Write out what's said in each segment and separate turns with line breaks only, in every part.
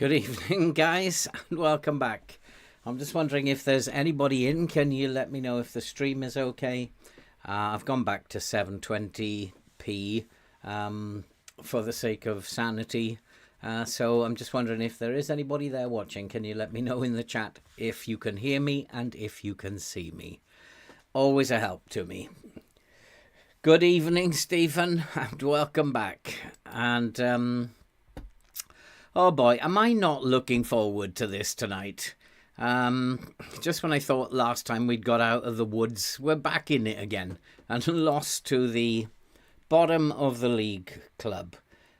Good evening, guys, and welcome back. I'm just wondering if there's anybody in. Can you let me know if the stream is okay? I've gone back to 720p for the sake of sanity. So I'm just wondering if there is anybody there watching. Can you let me know in the chat if you can hear me and if you can see me? Always a help to me. Good evening, Stephen, and welcome back. And oh boy, am I not looking forward to this tonight. Just when I thought last time we'd got out of the woods, we're back in it again and lost to the bottom of the league club.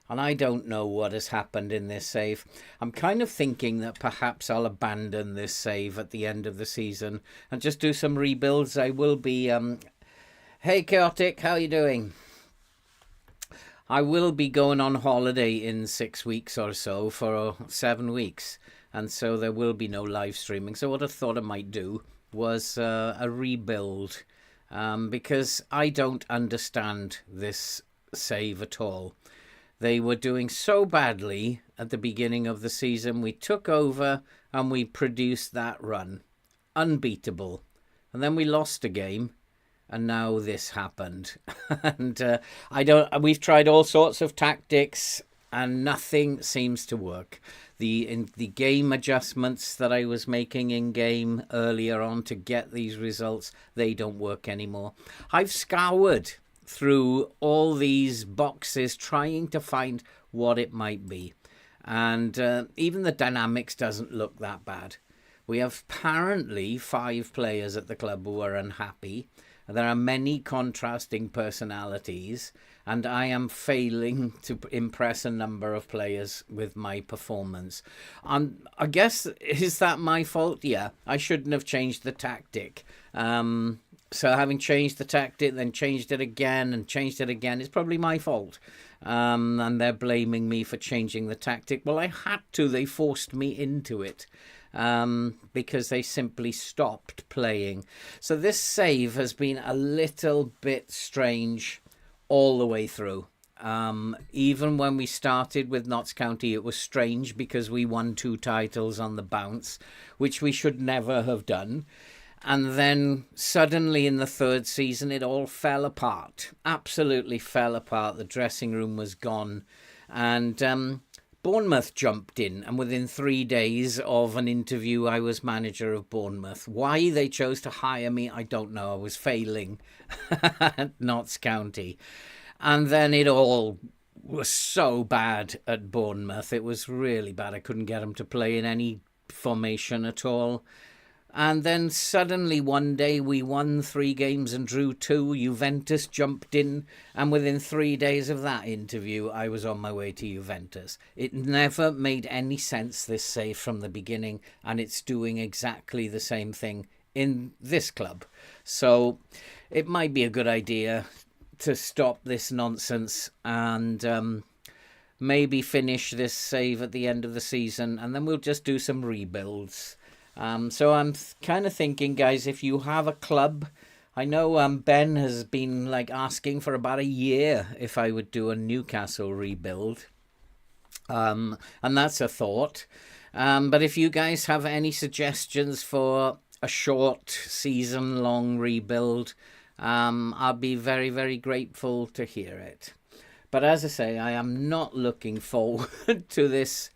And I don't know what has happened in this save. I'm kind of thinking that perhaps I'll abandon this save at the end of the season and just do some rebuilds. I will be... Hey, Chaotic, how you doing? I will be going on holiday in 6 weeks or so for 7 weeks. And so there will be no live streaming. So what I thought I might do was a rebuild. Because I don't understand this save at all. They were doing so badly at the beginning of the season. We took over and we produced that run. Unbeatable. And then we lost a game. And now this happened. And we've tried all sorts of tactics and nothing seems to work. The game adjustments that I was making in game earlier on to get these results, they don't work anymore. I've scoured through all these boxes trying to find what it might be. And even the dynamics doesn't look that bad. We have apparently 5 players at the club who are unhappy. There are many contrasting personalities, and I am failing to impress a number of players with my performance. And I guess, is that my fault? Yeah, I shouldn't have changed the tactic. So having changed the tactic, then changed it again and changed it again, it's probably my fault. And they're blaming me for changing the tactic. Well, I had to. They forced me into it. Because they simply stopped playing. So this save has been a little bit strange all the way through. Even when we started with Notts County, it was strange because we won 2 titles on the bounce, which we should never have done. And then suddenly in the 3rd season, it all fell apart. Absolutely fell apart. The dressing room was gone. And Bournemouth jumped in, and within 3 days of an interview, I was manager of Bournemouth. Why they chose to hire me, I don't know. I was failing at Notts County. And then it all was so bad at Bournemouth. It was really bad. I couldn't get them to play in any formation at all. And then suddenly one day we won 3 games and drew 2. Juventus jumped in. And within 3 days of that interview, I was on my way to Juventus. It never made any sense, this save, from the beginning. And it's doing exactly the same thing in this club. So it might be a good idea to stop this nonsense and maybe finish this save at the end of the season. And then we'll just do some rebuilds. So I'm kind of thinking, guys, if you have a club, I know Ben has been asking for about a year if I would do a Newcastle rebuild. And that's a thought. But if you guys have any suggestions for a short season-long rebuild, I'll be very, very grateful to hear it. But as I say, I am not looking forward to this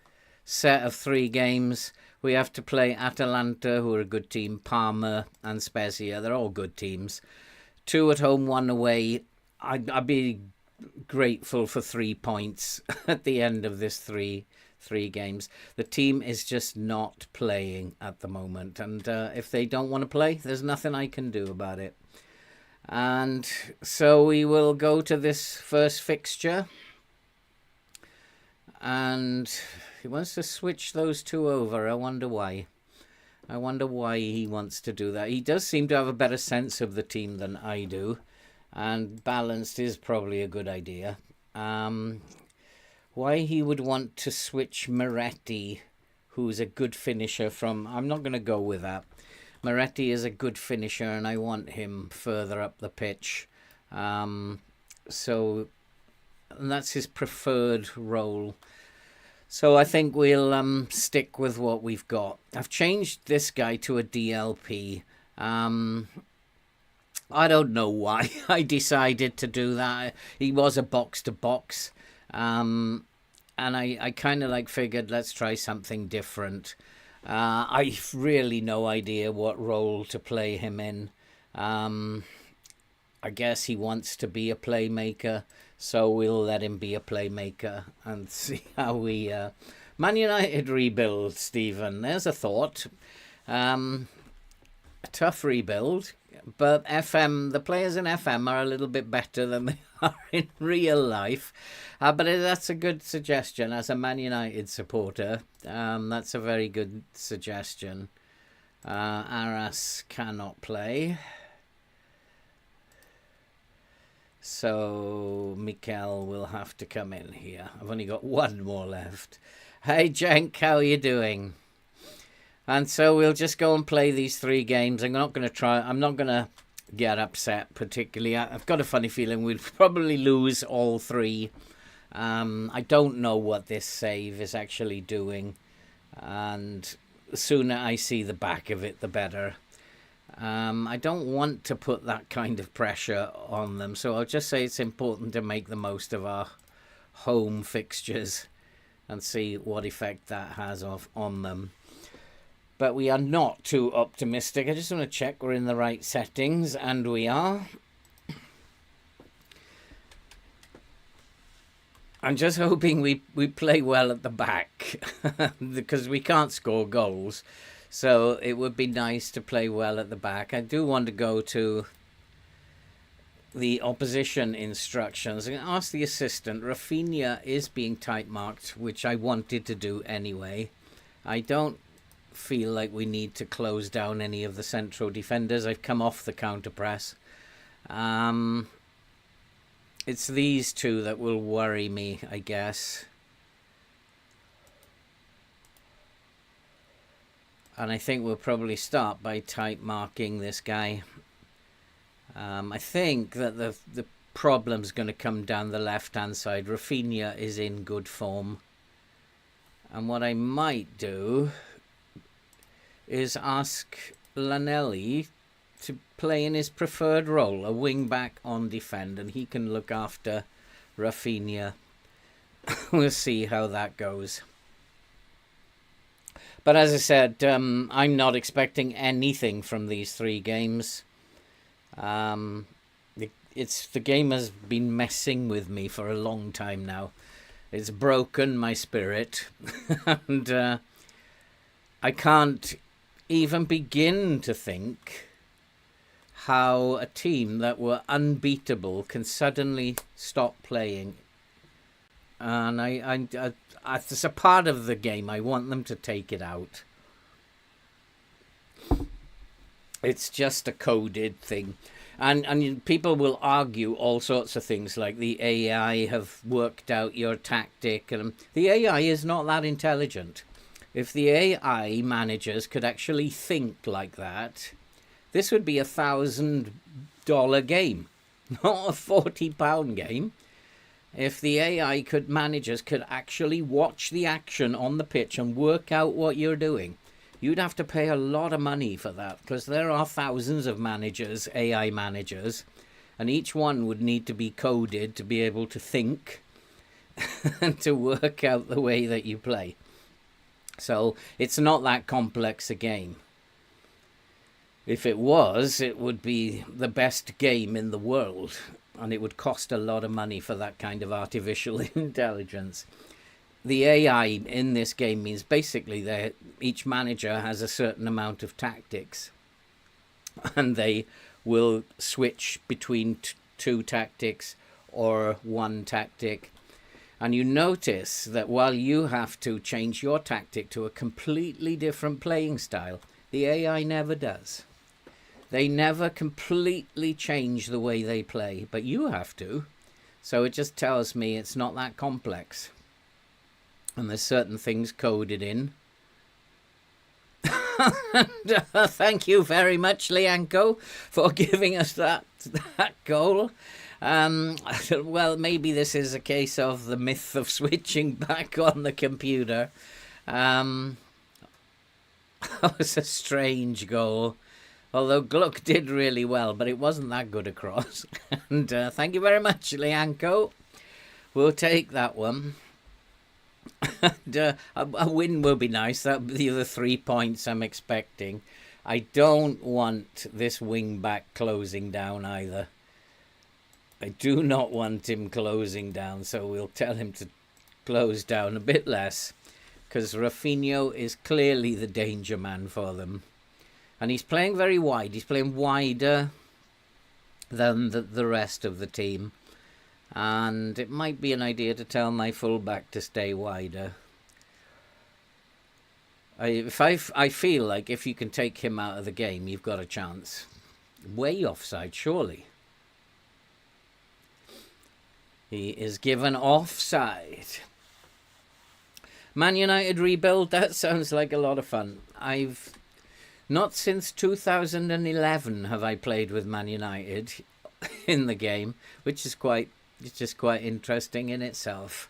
set of 3 games. We have to play Atalanta, who are a good team, Parma and Spezia. They're all good teams. 2 at home, 1 away. I'd be grateful for 3 points at the end of this three games. The team is just not playing at the moment. And if they don't want to play, there's nothing I can do about it. And so we will go to this first fixture. And he wants to switch those 2 over. I wonder why. I wonder why he wants to do that. He does seem to have a better sense of the team than I do. And balanced is probably a good idea. Why he would want to switch Moretti, who's a good finisher from... I'm not going to go with that. Moretti is a good finisher and I want him further up the pitch. So and that's his preferred role. So I think we'll stick with what we've got. I've changed this guy to a DLP. I don't know why I decided to do that. He was a box to box. And I kind of like figured, let's try something different. I've really no idea what role to play him in. I guess he wants to be a playmaker, so we'll let him be a playmaker and see how we... Man United rebuild, Stephen. There's a thought. A tough rebuild, but the players in FM are a little bit better than they are in real life. But that's a good suggestion. As a Man United supporter, that's a very good suggestion. Arras cannot play. So Mikel will have to come in here. I've only got one more left. Hey, Jenk, how are you doing? And so we'll just go and play these 3 games. I'm not going to get upset particularly. I've got a funny feeling we'll probably lose all 3. I don't know what this save is actually doing. And the sooner I see the back of it, the better. I don't want to put that kind of pressure on them. So I'll just say it's important to make the most of our home fixtures and see what effect that has on them. But we are not too optimistic. I just want to check we're in the right settings, and we are. I'm just hoping we play well at the back because we can't score goals. So it would be nice to play well at the back. I do want to go to the opposition instructions and ask the assistant. Rafinha is being tight marked, which I wanted to do anyway. I don't feel like we need to close down any of the central defenders. I've come off the counter press. It's these 2 that will worry me, I guess. And I think we'll probably start by tight marking this guy. I think that the problem's going to come down the left-hand side. Rafinha is in good form. And what I might do is ask Lanelli to play in his preferred role, a wing-back on defend, and he can look after Rafinha. We'll see how that goes. But as I said, I'm not expecting anything from these 3 games. The game has been messing with me for a long time now. It's broken my spirit. And I can't even begin to think how a team that were unbeatable can suddenly stop playing. And it's a part of the game. I want them to take it out. It's just a coded thing. And people will argue all sorts of things like the AI have worked out your tactic. And the AI is not that intelligent. If the AI managers could actually think like that, this would be $1,000 game, not a £40 game. If the AI managers could actually watch the action on the pitch and work out what you're doing, you'd have to pay a lot of money for that, because there are thousands of managers, AI managers, and each one would need to be coded to be able to think and to work out the way that you play. So it's not that complex a game. If it was, it would be the best game in the world. And it would cost a lot of money for that kind of artificial intelligence. The AI in this game means basically that each manager has a certain amount of tactics. And they will switch between 2 tactics or 1 tactic. And you notice that while you have to change your tactic to a completely different playing style, the AI never does. They never completely change the way they play, but you have to. So it just tells me it's not that complex. And there's certain things coded in. Thank you very much, Lianco, for giving us that goal. Well, maybe this is a case of the myth of switching back on the computer. That was a strange goal. Although Gluck did really well, but it wasn't that good a cross. And thank you very much, Lianco. We'll take that one. And, a win will be nice. That'll be the 3 points I'm expecting. I don't want this wing back closing down either. I do not want him closing down, so we'll tell him to close down a bit less, because Rafinha is clearly the danger man for them. And he's playing very wide. He's playing wider than the rest of the team. And it might be an idea to tell my fullback to stay wider. I feel like if you can take him out of the game, you've got a chance. Way offside, surely. He is given offside. Man United rebuild, that sounds like a lot of fun. Not since 2011 have I played with Man United in the game, which is quite interesting in itself.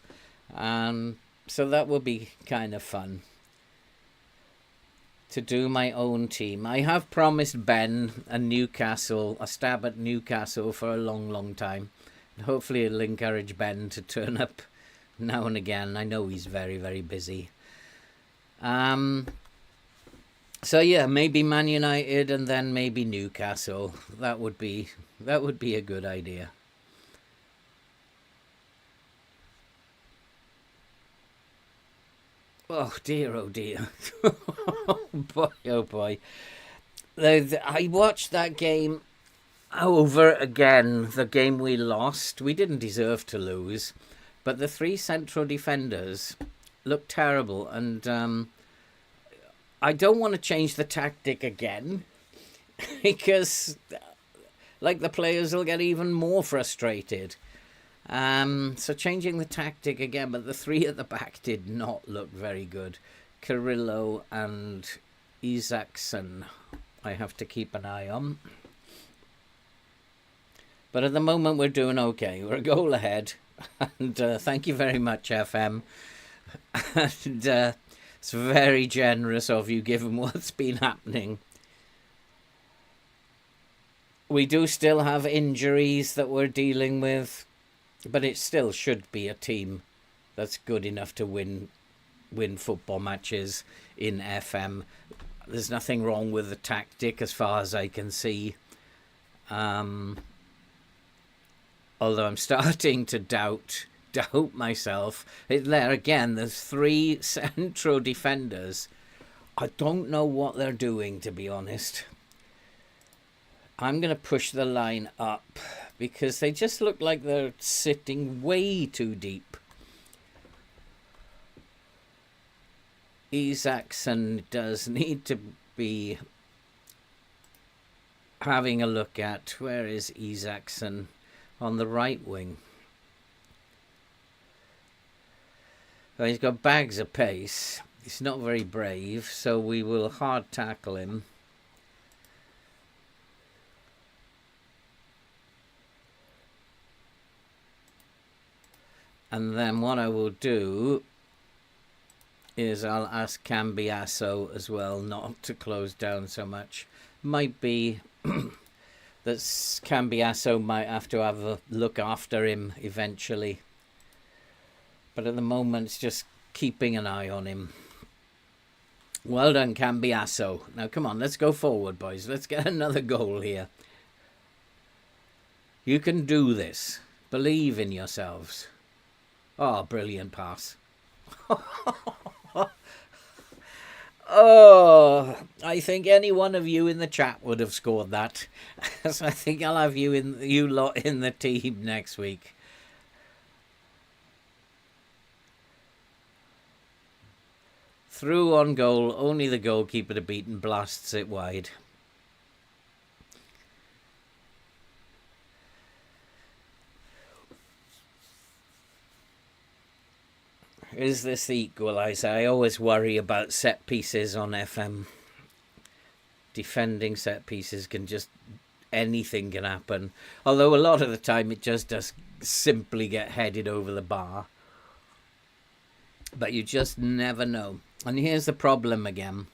So that will be kind of fun to do my own team. I have promised Ben a stab at Newcastle for a long, long time. And hopefully it'll encourage Ben to turn up now and again. I know he's very, very busy. So yeah, maybe Man United and then maybe Newcastle. That would be a good idea. Oh dear, oh dear. Oh boy, oh boy. I watched that game over again, the game we lost. We didn't deserve to lose, but the 3 central defenders looked terrible, and I don't want to change the tactic again, because like the players will get even more frustrated. So changing the tactic again, but the 3 at the back did not look very good. Carrillo and Isaacson I have to keep an eye on. But at the moment we're doing okay. We're a goal ahead. And thank you very much, FM. And it's very generous of you given what's been happening. We do still have injuries that we're dealing with, but it still should be a team that's good enough to win football matches in FM. There's nothing wrong with the tactic as far as I can see. Although I'm starting to doubt myself. There again, there's 3 central defenders. I don't know what they're doing, to be honest. I'm going to push the line up because they just look like they're sitting way too deep. Isaacson does need to be having a look at. Where is Isaacson? On the right wing. Well, he's got bags of pace. He's not very brave, so we will hard tackle him. And then what I will do is I'll ask Cambiasso as well not to close down so much. Might be that Cambiasso might have a look after him eventually. But at the moment, it's just keeping an eye on him. Well done, Cambiasso. Now, come on, let's go forward, boys. Let's get another goal here. You can do this. Believe in yourselves. Oh, brilliant pass. Oh, I think any one of you in the chat would have scored that. So I think I'll have you lot in the team next week. Through on goal, only the goalkeeper to beat and blasts it wide. Is this the equaliser? I always worry about set pieces on FM. Defending set pieces can just anything can happen. Although a lot of the time it just does simply get headed over the bar. But you just never know. And here's the problem again.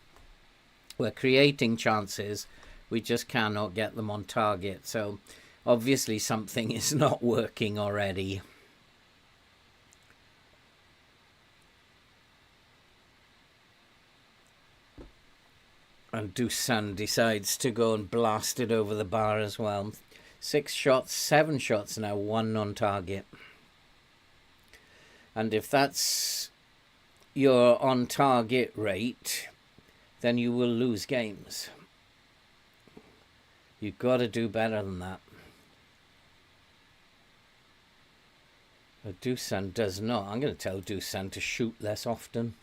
We're creating chances. We just cannot get them on target. So obviously something is not working already. And Dusan decides to go and blast it over the bar as well. 6 shots, 7 shots now, 1 on target. And if that's your on target rate, then you will lose games. You've got to do better than that. But Dusan does not. I'm going to tell Dusan to shoot less often.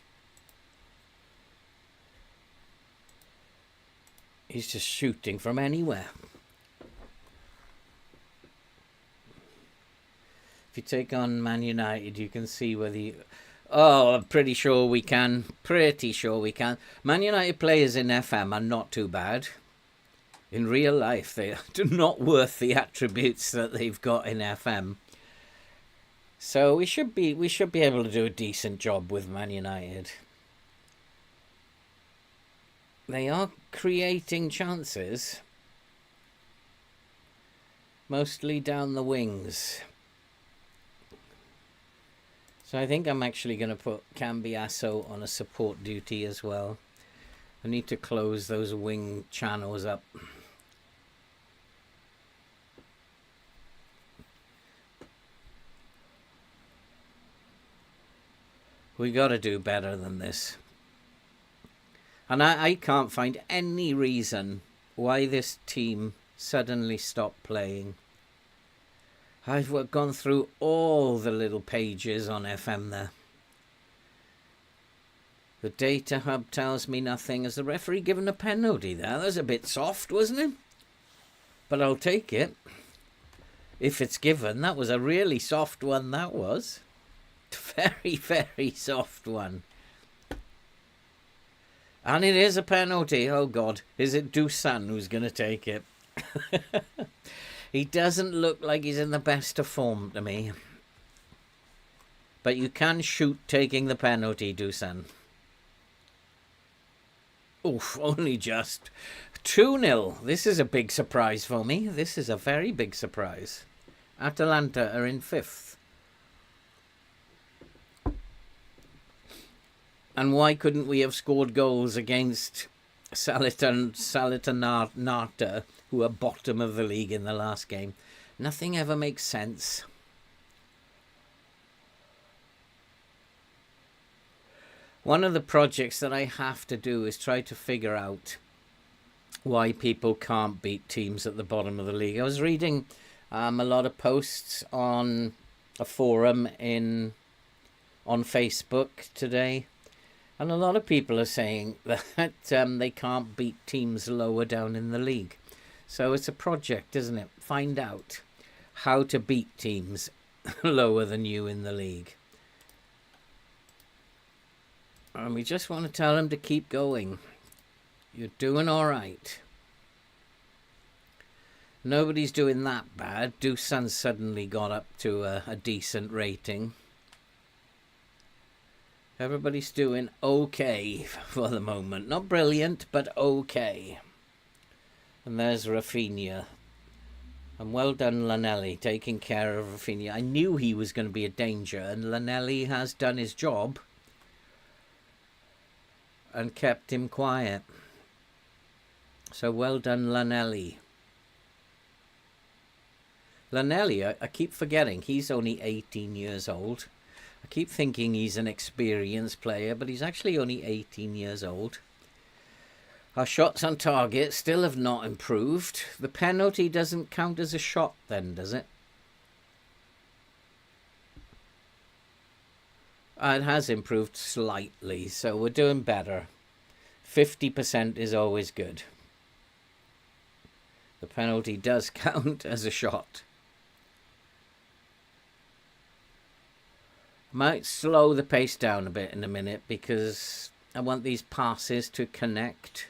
He's just shooting from anywhere. If you take on Man United, you can see whether you... Oh, I'm pretty sure we can. Pretty sure we can. Man United players in FM are not too bad. In real life, they are not worth the attributes that they've got in FM. So we should be able to do a decent job with Man United. They are creating chances, mostly down the wings. So I think I'm actually going to put Cambiasso on a support duty as well. I need to close those wing channels up. We got to do better than this. And I can't find any reason why this team suddenly stopped playing. I've gone through all the little pages on FM there. The data hub tells me nothing. Has the referee given a penalty there? That was a bit soft, wasn't it? But I'll take it. If it's given, that was a really soft one, that was. Very, very soft one. And it is a penalty. Oh, God. Is it Dusan who's going to take it? He doesn't look like he's in the best of form to me. But you can shoot taking the penalty, Dusan. Oof, only just. 2-0. This is a big surprise for me. This is a very big surprise. Atalanta are in 5th. And why couldn't we have scored goals against Salernitana, who are bottom of the league in the last game? Nothing ever makes sense. One of the projects that I have to do is try to figure out why people can't beat teams at the bottom of the league. I was reading a lot of posts on a forum on Facebook today. And a lot of people are saying that they can't beat teams lower down in the league. So it's a project, isn't it? Find out how to beat teams lower than you in the league. And we just want to tell them to keep going. You're doing all right. Nobody's doing that bad. Dusan suddenly got up to a decent rating. Everybody's doing okay for the moment. Not brilliant, but okay. And there's Rafinha. And well done, Lanelli, taking care of Rafinha. I knew he was going to be a danger, and Lanelli has done his job and kept him quiet. So well done, Lanelli. Lanelli, I keep forgetting, he's only 18 years old. I keep thinking he's an experienced player, but he's actually only 18 years old. Our shots on target still have not improved. The penalty doesn't count as a shot then, does it? It has improved slightly, so we're doing better. 50% is always good. The penalty does count as a shot. Might slow the pace down a bit in a minute because I want these passes to connect.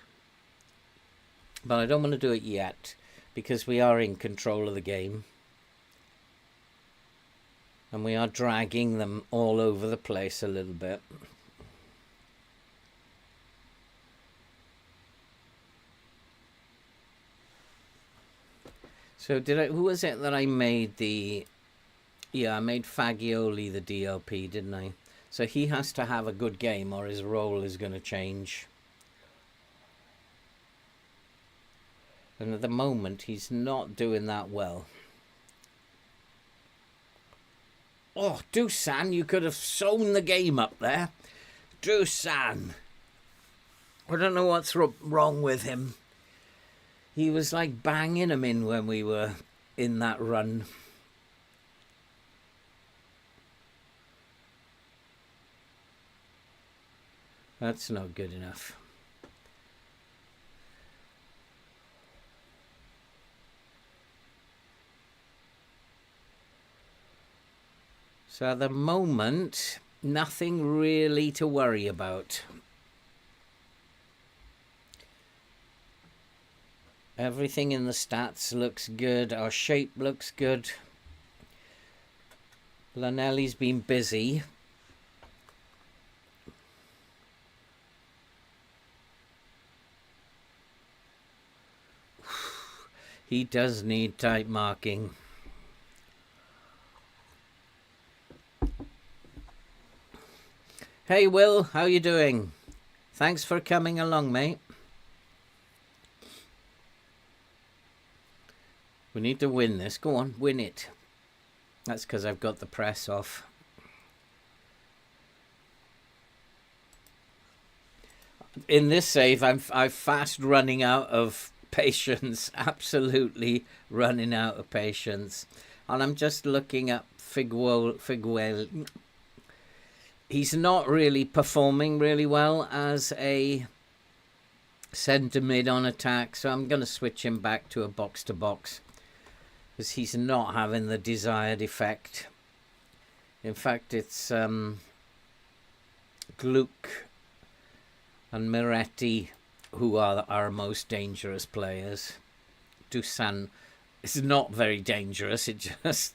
But I don't want to do it yet. because we are in control of the game. And we are dragging them all over the place a little bit. So who was it that I made the... Yeah, I made Fagioli the DLP, didn't I? So he has to have a good game or his role is going to change. And at the moment, he's not doing that well. Oh, Dusan, you could have sewn the game up there. Dusan. I don't know what's wrong with him. He was like banging him in when we were in that run. That's not good enough. So at the moment, nothing really to worry about. Everything in the stats looks good. Our shape looks good. Lanelli's been busy. He does need tight marking. Hey Will, how you doing? Thanks for coming along, mate. We need to win this. Go on, win it. That's because I've got the press off. In this save, I'm fast running out of patience. Absolutely running out of patience. And I'm just looking at Figuel. He's not really performing really well as a centre mid on attack, so I'm going to switch him back to a box-to-box because he's not having the desired effect. In fact, it's Gluck and Miretti who are our most dangerous players. Dusan is not very dangerous. It just...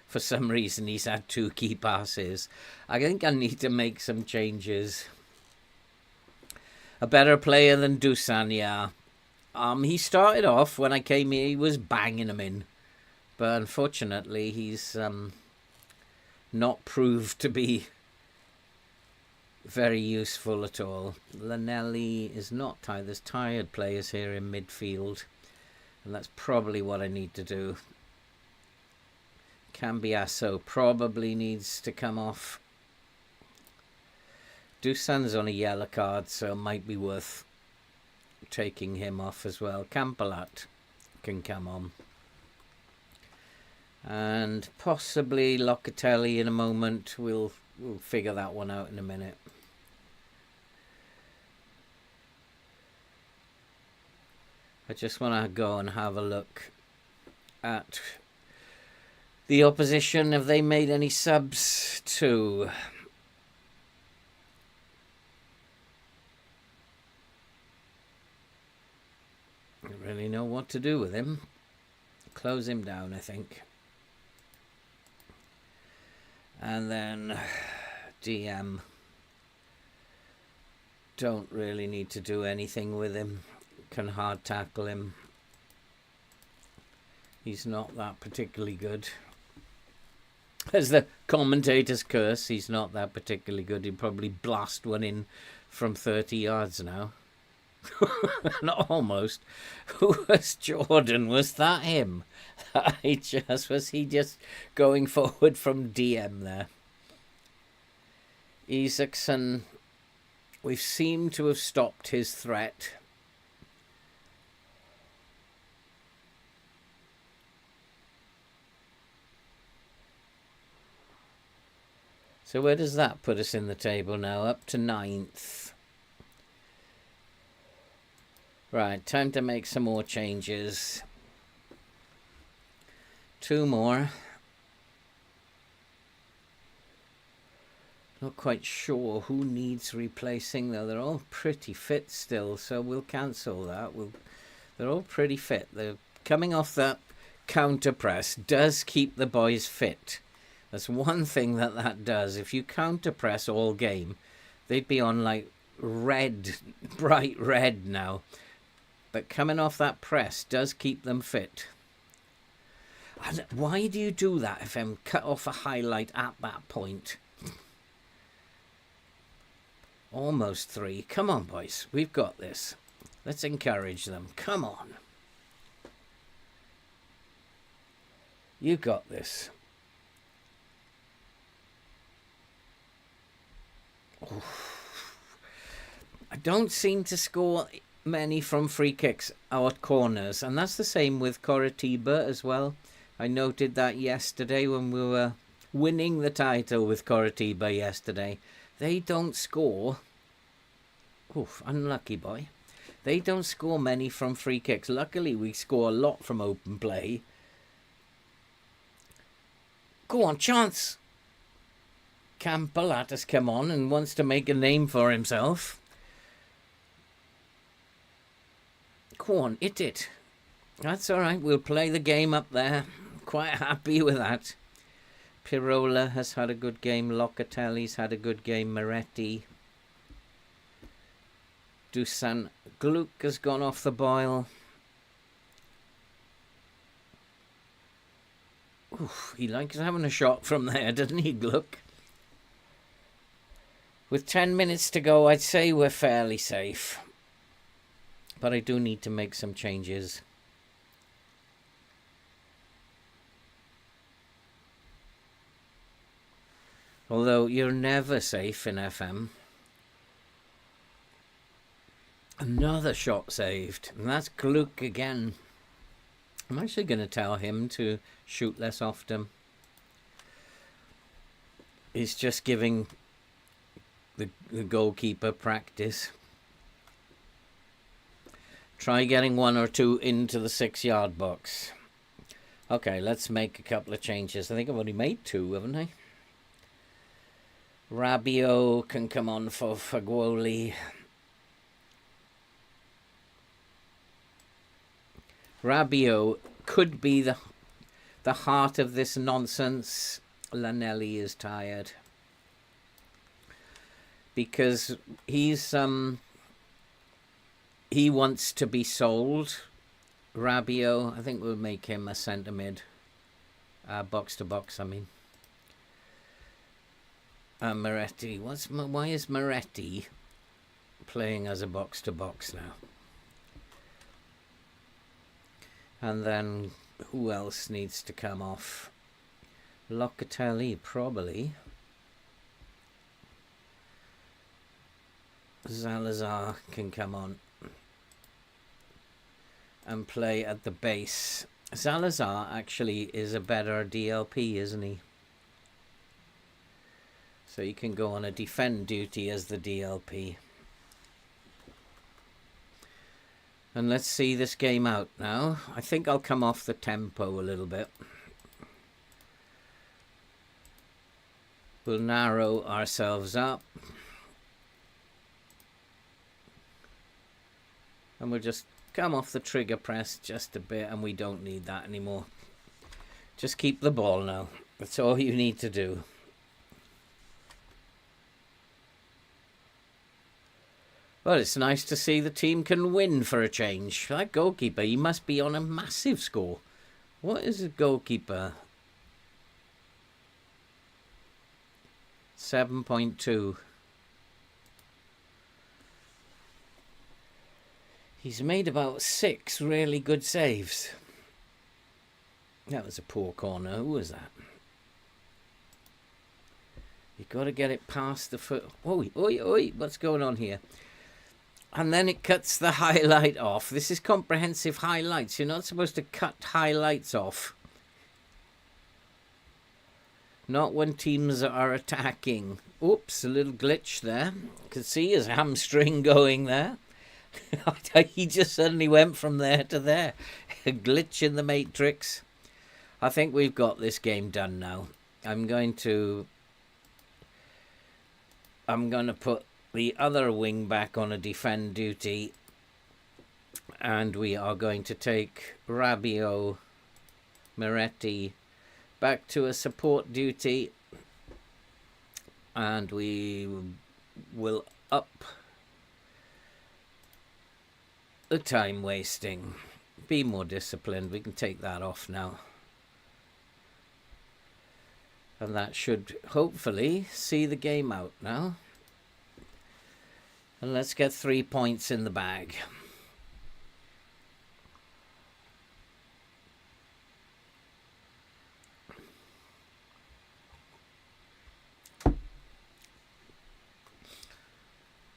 For some reason, he's had 2 key passes. I think I need to make some changes. A better player than Dusan, yeah. He started off, when I came here, he was banging them in. But unfortunately, he's not proved to be very useful at all. Lanelli is not tired. There's tired players here in midfield. And that's probably what I need to do. Cambiasso probably needs to come off. Dusan's on a yellow card, so it might be worth taking him off as well. Campolat can come on. And possibly Locatelli in a moment. We'll figure that one out in a minute. I just want to go and have a look at the opposition. Have they made any subs too? I don't really know what to do with him. Close him down, I think. And then DM. Don't really need to do anything with him. Can hard tackle him. He's not that particularly good. As the commentator's curse, he's not that particularly good. He'd probably blast one in from 30 yards now. Not almost. Who was Jordan? Was that him? Was he just going forward from DM there? Isaacson, we seem to have stopped his threat. So where does that put us in the table now? Up to 9th. Right, time to make some more changes. 2 more. Not quite sure who needs replacing though. They're all pretty fit still, so we'll cancel that. They're all pretty fit. The coming off that counter press does keep the boys fit. That's one thing that does. If you counter press all game, they'd be on like red, bright red now. But coming off that press does keep them fit. And why do you do that, FM? Cut off a highlight at that point. Almost 3. Come on, boys. We've got this. Let's encourage them. Come on. You got this. Oh. I don't seem to score many from free kicks out corners, and that's the same with Coritiba as well. I noted that yesterday when we were winning the title with Coritiba yesterday. They don't score. Oof, unlucky boy. They don't score many from free kicks. Luckily, we score a lot from open play. Go on, chance. Campbell has come on and wants to make a name for himself. Go on, hit it. That's all right. We'll play the game up there. Quite happy with that. Pirola has had a good game. Locatelli's had a good game. Moretti. Dusan Gluck has gone off the boil. Oof, he likes having a shot from there, doesn't he, Gluck? With 10 minutes to go, I'd say we're fairly safe. But I do need to make some changes. Although you're never safe in FM. Another shot saved. And that's Gluck again. I'm actually going to tell him to shoot less often. He's just giving the goalkeeper practice. Try getting 1 or 2 into the 6-yard box. Okay, let's make a couple of changes. I think I've only made 2, haven't I? Rabiot can come on for Fagioli. Rabiot could be the heart of this nonsense. Lanelli is tired. Because he's he wants to be sold. Rabiot, I think we'll make him a centre mid. Box to box, I mean. Moretti. Why is Moretti playing as a box to box now? And then who else needs to come off? Locatelli, probably. Salazar can come on and play at the base. Salazar actually is a better DLP, isn't he? So you can go on a defend duty as the DLP. And let's see this game out now. I think I'll come off the tempo a little bit. We'll narrow ourselves up. And we'll just come off the trigger press just a bit, and we don't need that anymore. Just keep the ball now. That's all you need to do. Well, it's nice to see the team can win for a change. That goalkeeper, he must be on a massive score. What is a goalkeeper? 7.2. He's made about 6 really good saves. That was a poor corner. Who was that? You've got to get it past the foot. Oi, oi, oi. What's going on here? And then it cuts the highlight off. This is comprehensive highlights. You're not supposed to cut highlights off. Not when teams are attacking. Oops, a little glitch there. Could see his hamstring going there. He just suddenly went from there to there. A glitch in the matrix. I think we've got this game done now. I'm going to put the other wing back on a defend duty And we are going to take Rabiot Moretti back to a support duty. And we will up the time wasting. Be more disciplined. We can take that off now. And that should hopefully see the game out now. And let's get 3 points in the bag.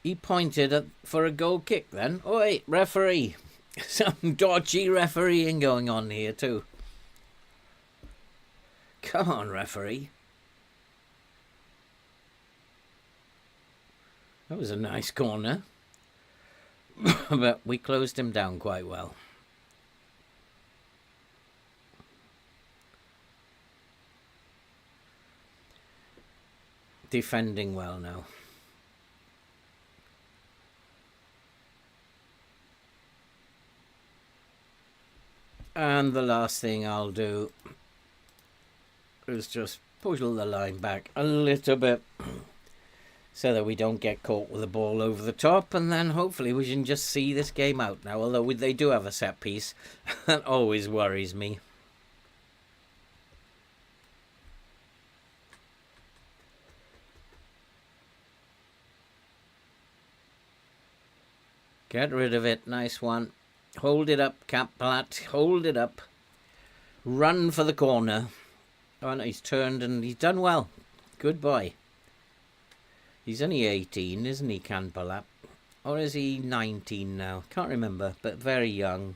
He pointed for a goal kick then. Oh wait, referee. Some dodgy refereeing going on here too. Come on, referee. That was a nice corner. But we closed him down quite well. Defending well now. And the last thing I'll do is just pull the line back a little bit so that we don't get caught with the ball over the top, and then hopefully we can just see this game out now, although they do have a set piece. That always worries me. Get rid of it. Nice one. Hold it up, Caplat. Hold it up. Run for the corner. Oh, no, he's turned and he's done well. Good boy. He's only 18, isn't he, Canpalat? Or is he 19 now? Can't remember, but very young.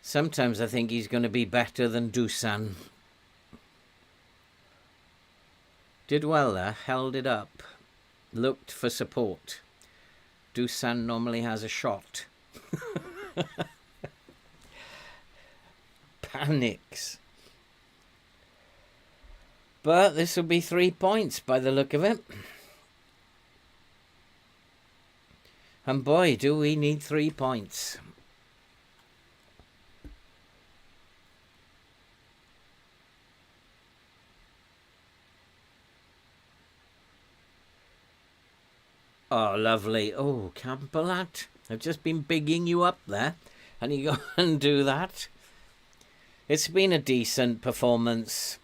Sometimes I think he's going to be better than Dusan. Did well there. Held it up. Looked for support. Dusan normally has a shot. Panics. But this will be 3 points by the look of it. And boy, do we need 3 points. Oh, lovely. Oh, Campalat. I've just been bigging you up there. And you go and do that. It's been a decent performance.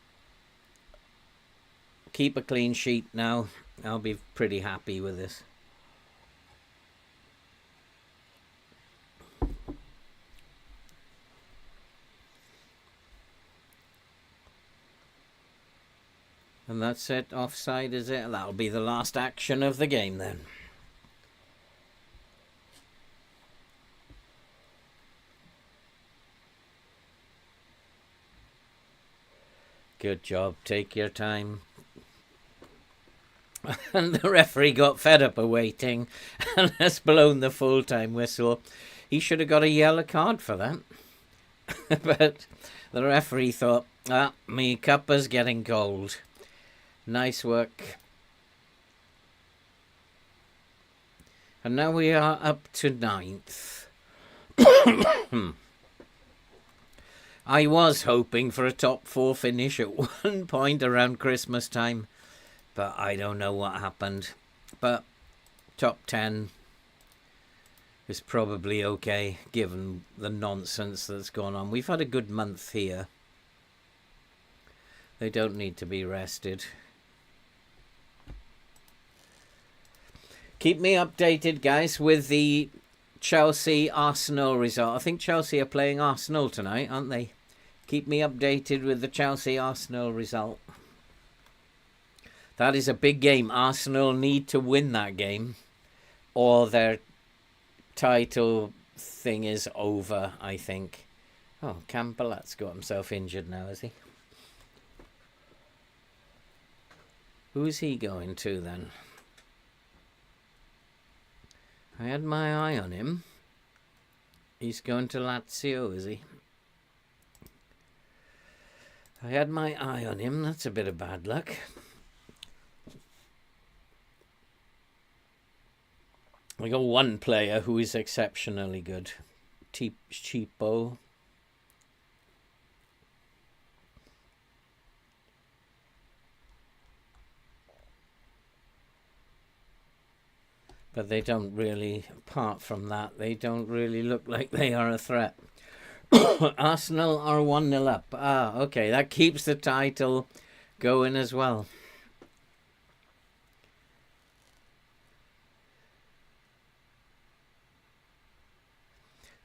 Keep a clean sheet now. I'll be pretty happy with this. And that's it. Offside, is it? That'll be the last action of the game then. Good job. Take your time. And the referee got fed up of waiting and has blown the full-time whistle. He should have got a yellow card for that. But the referee thought, me cuppa's getting cold. Nice work. And now we are up to 9th. I was hoping for a top 4 finish at one point around Christmas time, but I don't know what happened. But top 10 is probably okay, given the nonsense that's gone on. We've had a good month here. They don't need to be rested. Keep me updated, guys, with the Chelsea-Arsenal result. I think Chelsea are playing Arsenal tonight, aren't they? Keep me updated with the Chelsea-Arsenal result. That is a big game. Arsenal need to win that game, or their title thing is over, I think. Oh, Campalat's got himself injured now, has he? Who's he going to then? I had my eye on him. He's going to Lazio, is he? I had my eye on him. That's a bit of bad luck. We got one player who is exceptionally good. Cheapo. But they don't really, apart from that, they don't really look like they are a threat. Arsenal are 1-0 up. Ah, okay, that keeps the title going as well.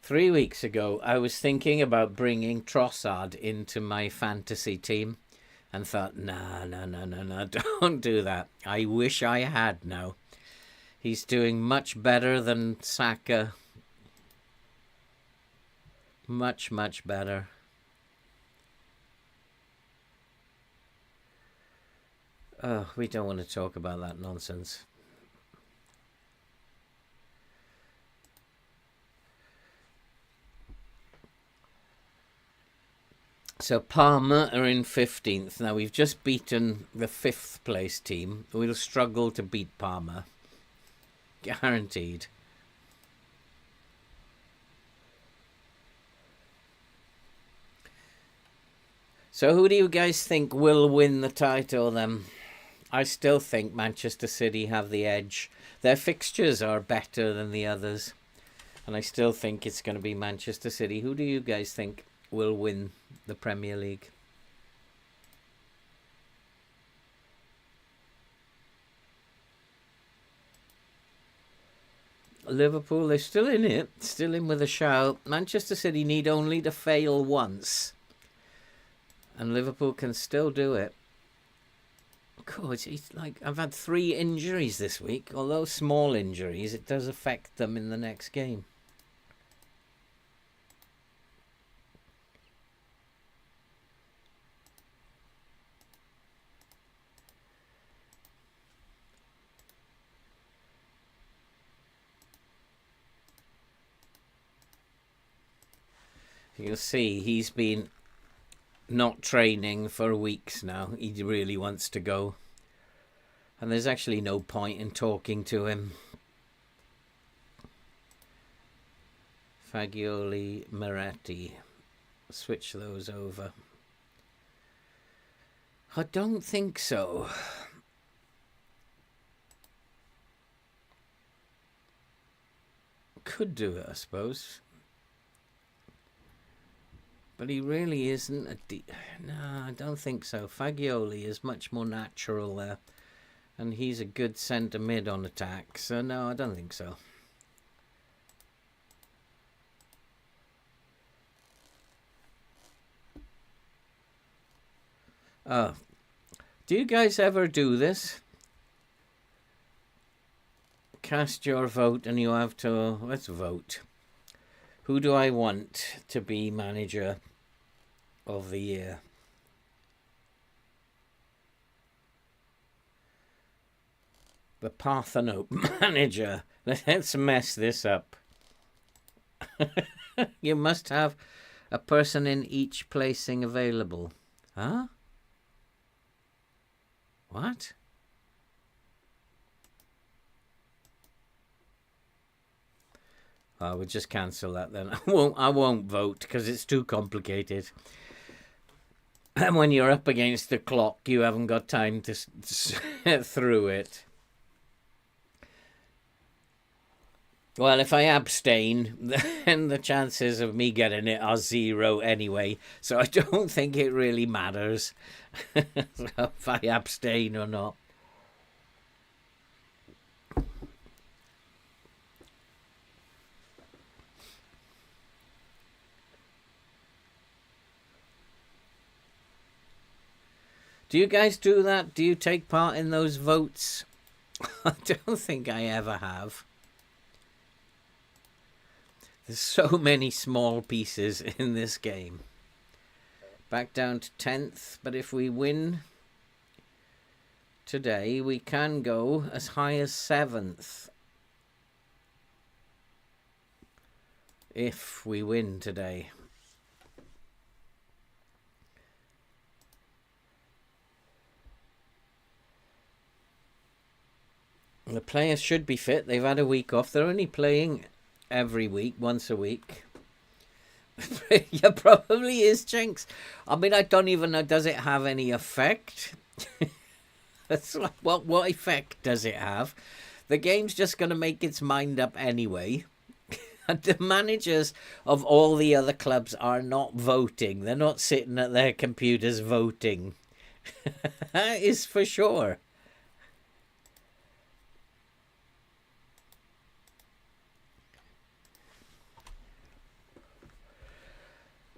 Three weeks ago, I was thinking about bringing Trossard into my fantasy team and thought, no, don't do that. I wish I had now. He's doing much better than Saka. Much, much better. Oh, we don't want to talk about that nonsense. So Parma are in 15th. Now, we've just beaten the 5th place team. We'll struggle to beat Parma. Guaranteed. So who do you guys think will win the title then? I still think Manchester City have the edge. Their fixtures are better than the others. And I still think it's going to be Manchester City. Who do you guys think will win the Premier League? Liverpool, they're still in it. Still in with a shout. Manchester City need only to fail once. And Liverpool can still do it. God, it's like I've had 3 injuries this week. Although small injuries, it does affect them in the next game. You'll see he's been not training for weeks now. He really wants to go. And there's actually no point in talking to him. Fagioli, Moretti. Switch those over. I don't think so. Could do it, I suppose. But he really isn't a... No, I don't think so. Fagioli is much more natural there. And he's a good centre mid on attack. So no, I don't think so. Oh. Do you guys ever do this? Cast your vote and you have to... Let's vote. Who do I want to be manager of the year? The Parthenope manager. Let's mess this up. You must have a person in each placing available. Huh? What? I would just cancel that then. I won't vote because it's too complicated. And when you're up against the clock, you haven't got time to through it. Well, if I abstain, then the chances of me getting it are 0 anyway. So I don't think it really matters if I abstain or not. Do you guys do that? Do you take part in those votes? I don't think I ever have. There's so many small pieces in this game. Back down to 10th, but if we win today, we can go as high as 7th. If we win today. The players should be fit. They've had a week off. They're only playing every week, once a week. Yeah, probably is, Jinx. I mean, I don't even know. Does it have any effect? That's like, what effect does it have? The game's just going to make its mind up anyway. And the managers of all the other clubs are not voting. They're not sitting at their computers voting. That is for sure.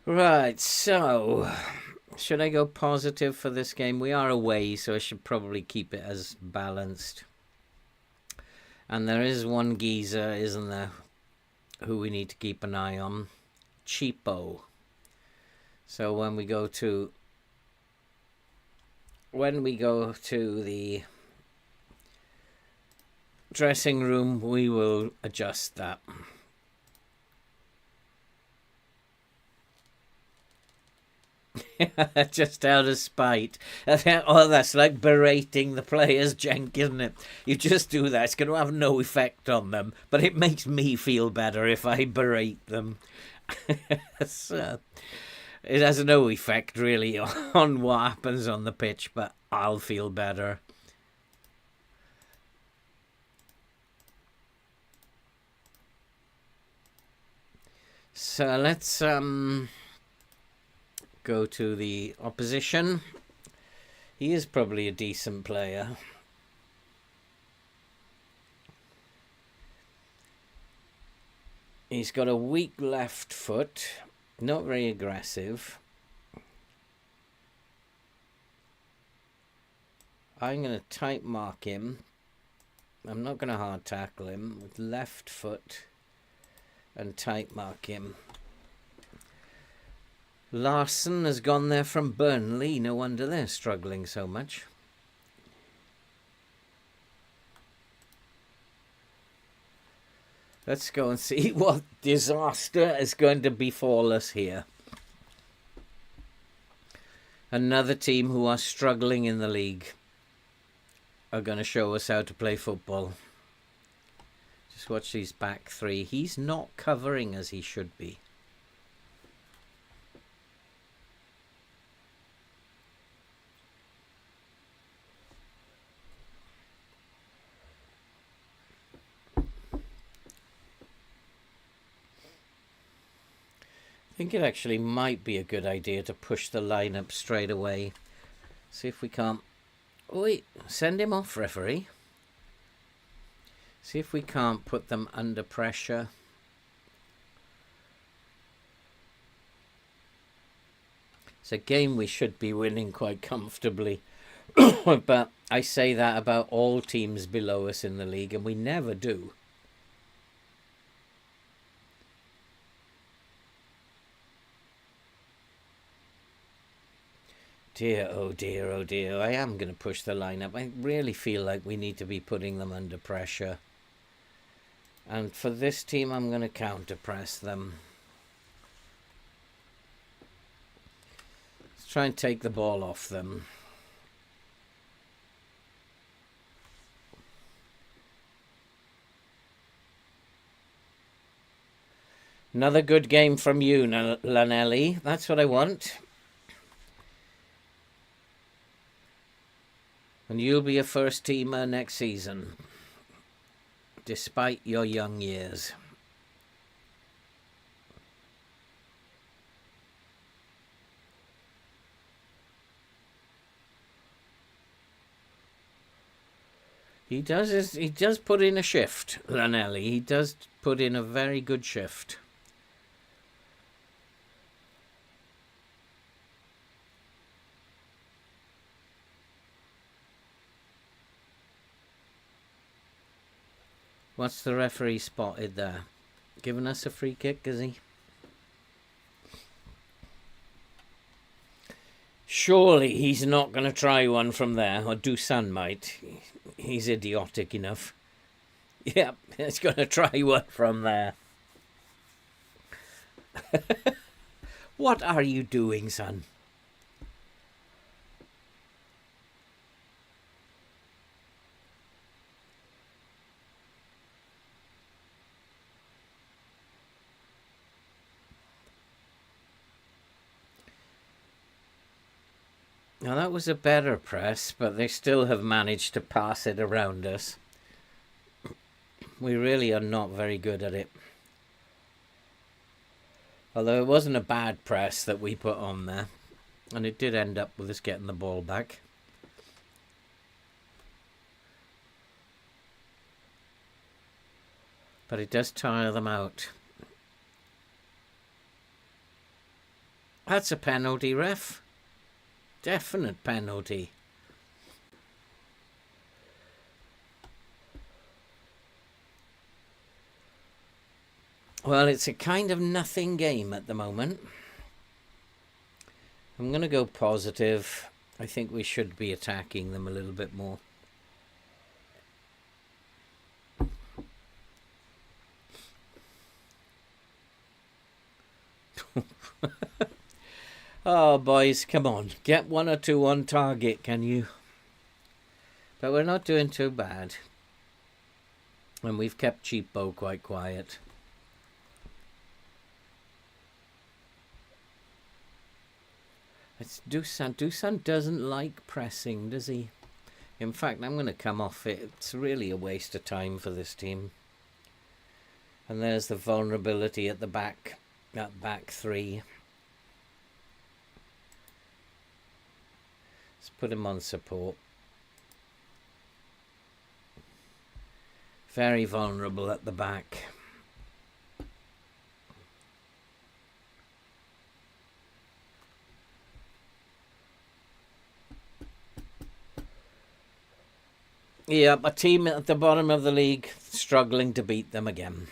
Right, so should I go positive for this game? We are away, so I should probably keep it as balanced. And there is one geezer, isn't there, who we need to keep an eye on. Cheapo. So when we go to the dressing room, we will adjust that. Just out of spite. Oh, that's like berating the players, Jenk, isn't it? You just do that. It's going to have no effect on them, but it makes me feel better if I berate them. So, it has no effect, really, on what happens on the pitch, but I'll feel better. So, let's go to the opposition. He is probably a decent player. He's got a weak left foot, not very aggressive. I'm going to tight mark him. I'm not going to hard tackle him with left foot and tight mark him. Larson has gone there from Burnley. No wonder they're struggling so much. Let's go and see what disaster is going to befall us here. Another team who are struggling in the league are going to show us how to play football. Just watch these back three. He's not covering as he should be. I think it actually might be a good idea to push the lineup straight away. See if we can't... Wait, send him off, referee. See if we can't put them under pressure. It's a game we should be winning quite comfortably. But I say that about all teams below us in the league, and we never do. Dear, oh dear, oh dear. I am going to push the lineup. I really feel like we need to be putting them under pressure. And for this team, I'm going to counter-press them. Let's try and take the ball off them. Another good game from you, Lanelli. That's what I want. And you'll be a first teamer next season, despite your young years. He does put in a shift, Lanelli. He does put in a very good shift. What's the referee spotted there? Giving us a free kick, is he? Surely he's not going to try one from there, or Dusan might. He's idiotic enough. Yep, he's going to try one from there. What are you doing, son? Now that was a better press, but they still have managed to pass it around us. We really are not very good at it. Although it wasn't a bad press that we put on there. And it did end up with us getting the ball back. But it does tire them out. That's a penalty, ref. Definite penalty. Well, it's a kind of nothing game at the moment. I'm going to go positive. I think we should be attacking them a little bit more. Oh, boys, come on. Get 1 or 2 on target, can you? But we're not doing too bad. And we've kept Cheapo quite quiet. It's Dusan. Dusan doesn't like pressing, does he? In fact, I'm going to come off it. It's really a waste of time for this team. And there's the vulnerability at the back. That back 3. Let's put him on support. Very vulnerable at the back. Yeah, a team at the bottom of the league struggling to beat them again.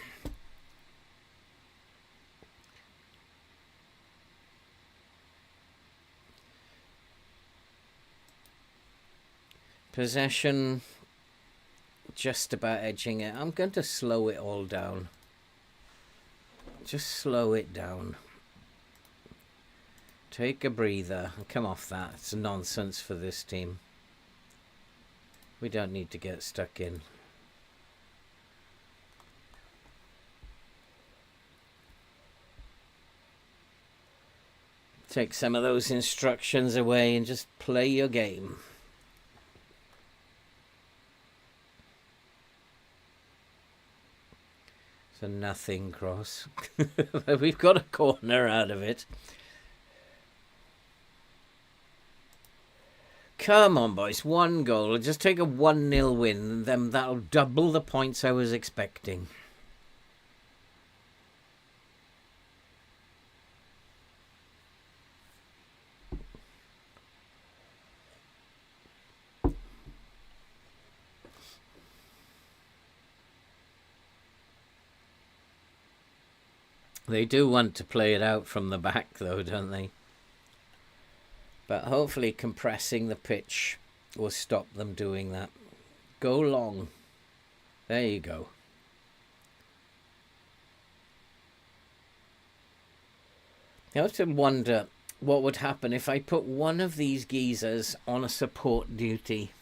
Possession, just about edging it. I'm going to slow it all down. Just slow it down. Take a breather and come off that. It's nonsense for this team. We don't need to get stuck in. Take some of those instructions away and just play your game. It's a nothing cross. We've got a corner out of it. Come on, boys. 1 goal. Just take a 1-0 win, and then that'll double the points I was expecting. They do want to play it out from the back, though, don't they? But hopefully compressing the pitch will stop them doing that. Go long. There you go. I have to wonder what would happen if I put one of these geezers on a support duty.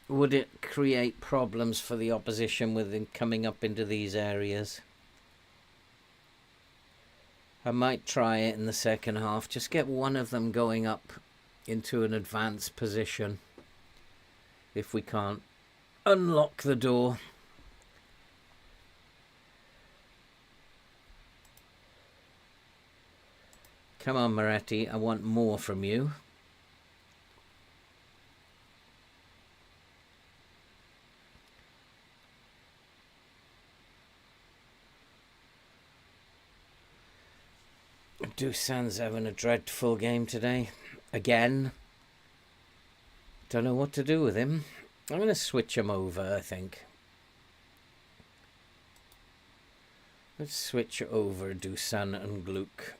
Would it create problems for the opposition with them coming up into these areas? I might try it in the second half. Just get one of them going up into an advanced position. If we can't unlock the door. Come on, Moretti. I want more from you. Dusan's having a dreadful game today. Again. Don't know what to do with him. I'm going to switch him over, I think. Let's switch over Dusan and Gluck.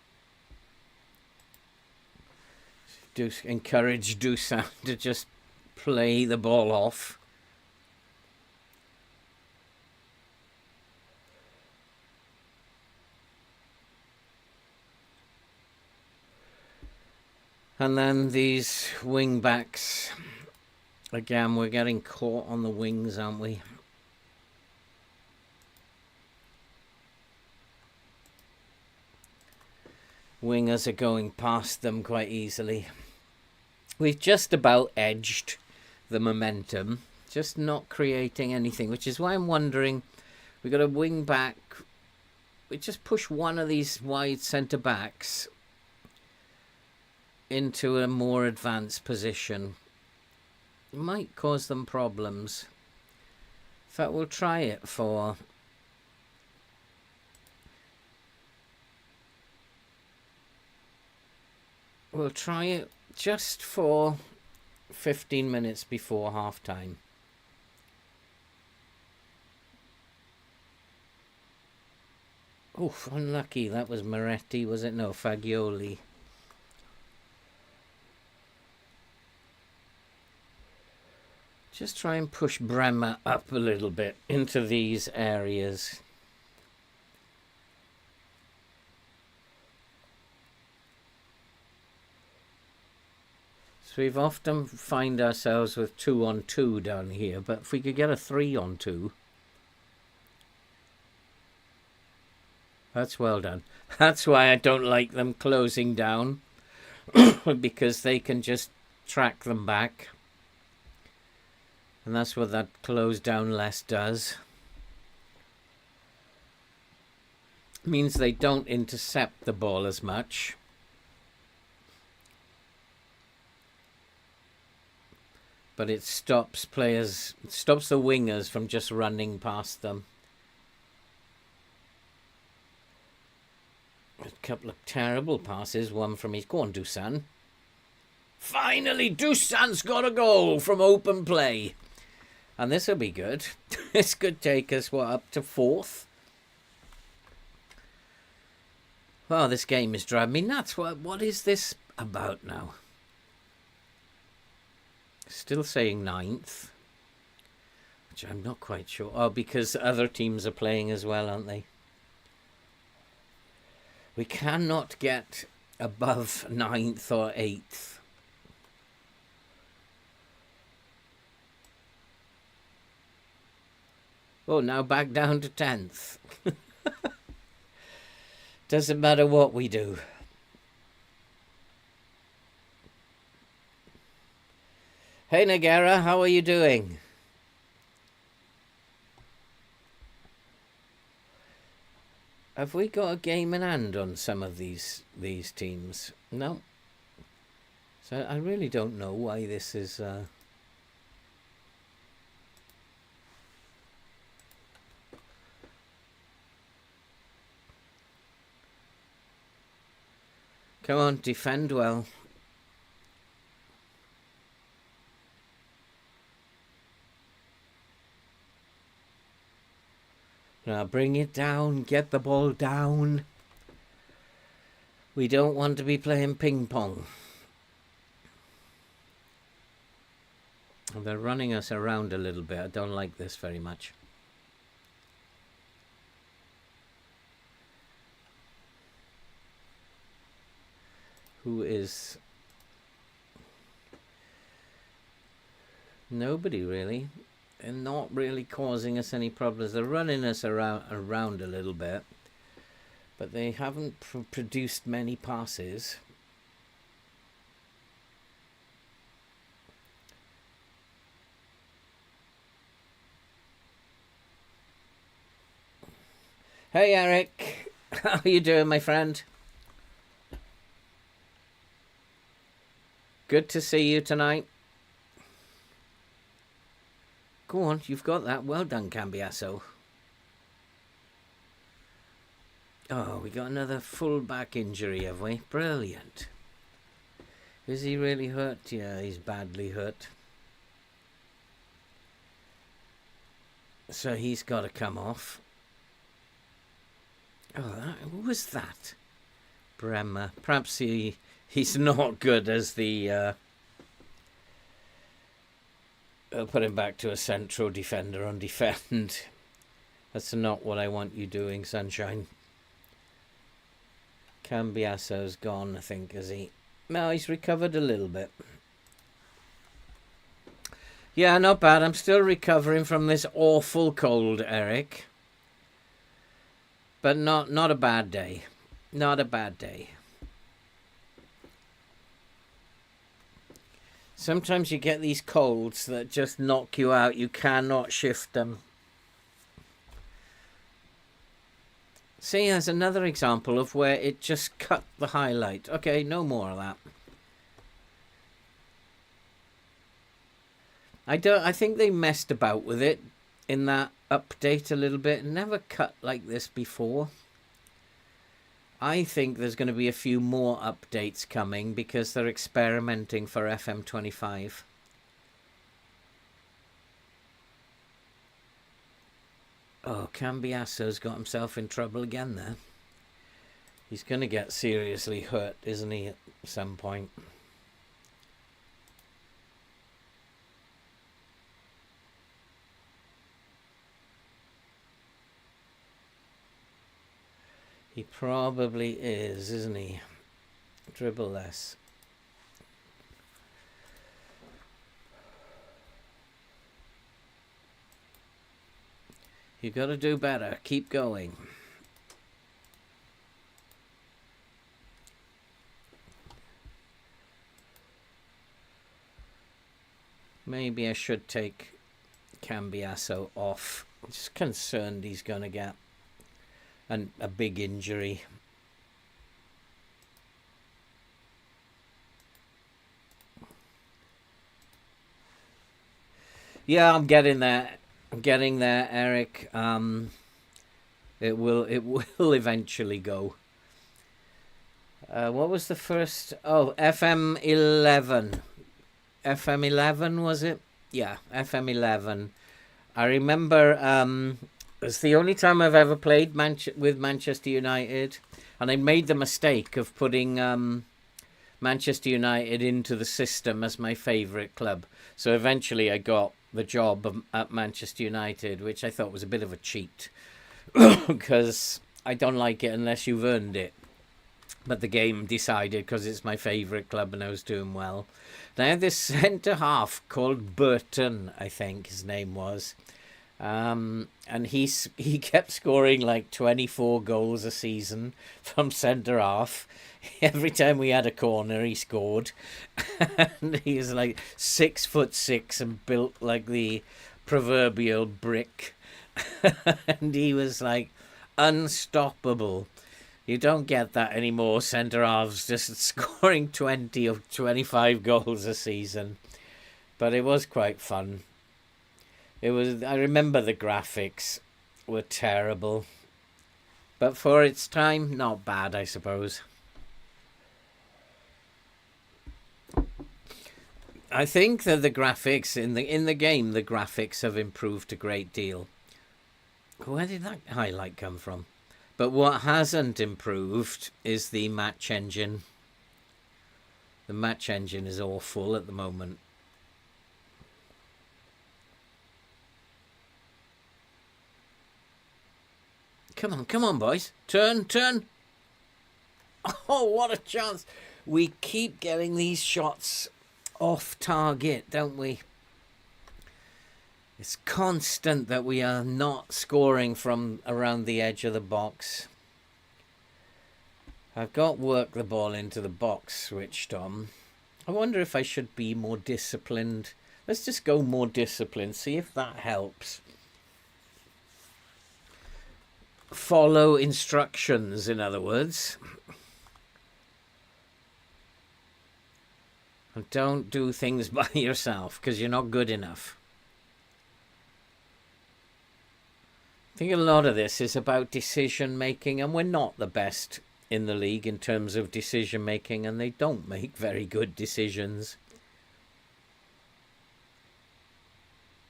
Encourage Dusan to just play the ball off. And then these wing backs, again, we're getting caught on the wings, aren't we? wingers are going past them quite easily. We've just about edged the momentum, just not creating anything, which is why I'm wondering, we've got a wing back. We just push one of these wide centre backs into a more advanced position. It might cause them problems. In fact, we'll try it for... We'll try it just for 15 minutes before half time. Oof, unlucky. That was Moretti, was it? No, Fagioli. Just try and push Bremer up a little bit into these areas. So we've often find ourselves with 2-on-2 down here, but if we could get a 3-on-2, that's well done. That's why I don't like them closing down, because they can just track them back. And that's what that close down less does. Means they don't intercept the ball as much. But it stops players, it stops the wingers from just running past them. A couple of terrible passes, one from his... Go on, Dusan. Finally, Dusan's got a goal from open play. And this will be good. This could take us, what, up to 4th? Well, this game is driving me nuts. What is this about now? Still saying 9th. Which I'm not quite sure. Oh, because other teams are playing as well, aren't they? We cannot get above 9th or 8th. Oh, now back down to 10th. Doesn't matter what we do. Hey, Nagara, how are you doing? Have we got a game in hand on some of these teams? No. So I really don't know why this is... Come on, defend well. Now bring it down, get the ball down. We don't want to be playing ping pong. They're running us around a little bit. I don't like this very much. Who is... Nobody really. They're not really causing us any problems. They're running us around a little bit, but they haven't produced many passes. Hey Eric, how are you doing, my friend? Good to see you tonight. Go on, you've got that. Well done, Cambiasso. Oh, we got another full back injury, have we? Brilliant. Is he really hurt? Yeah, he's badly hurt. So he's got to come off. Oh, who was that? Bremer. Perhaps he's not good as the... I'll put him back to a central defender on defend. That's not what I want you doing, Sunshine. Cambiasso's gone, I think, is he? No, he's recovered a little bit. Yeah, not bad. I'm still recovering from this awful cold, Eric. But not a bad day. Not a bad day. Sometimes you get these colds that just knock you out. You cannot shift them. See, there's another example of where it just cut the highlight. Okay, no more of that. I think they messed about with it in that update a little bit. Never cut like this before. I think there's going to be a few more updates coming because they're experimenting for FM25. Oh, Cambiaso's got himself in trouble again there. He's going to get seriously hurt, isn't he, at some point? He probably is, isn't he? Dribble less. You got to do better. Keep going. Maybe I should take Cambiaso off. I'm just concerned he's going to get a big injury. Yeah, I'm getting there. I'm getting there, Eric. It will eventually go. What was the first? Oh, FM11. FM11 was it? Yeah, FM11. I remember it's the only time I've ever played with Manchester United, and I made the mistake of putting Manchester United into the system as my favourite club. So eventually I got the job at Manchester United, which I thought was a bit of a cheat because I don't like it unless you've earned it. But the game decided because it's my favourite club and I was doing well. They had this centre-half called Burton, I think his name was. And he kept scoring like 24 goals a season from centre-half. Every time we had a corner, he scored. And he was like 6'6" and built like the proverbial brick. And he was like unstoppable. You don't get that anymore, centre-halves just scoring 20 or 25 goals a season. But it was quite fun. I remember the graphics were terrible. But for its time, not bad, I suppose. I think that the graphics in the game, the graphics have improved a great deal. Where did that highlight come from? But what hasn't improved is the match engine. The match engine is awful at the moment. Come on, boys. Turn. Oh, what a chance. We keep getting these shots off target, don't we? It's constant that we are not scoring from around the edge of the box. I've got work the ball into the box switched on. I wonder if I should be more disciplined. Let's just go more disciplined, see if that helps. Follow instructions, in other words. And don't do things by yourself, because you're not good enough. I think a lot of this is about decision making, and we're not the best in the league in terms of decision making, and they don't make very good decisions.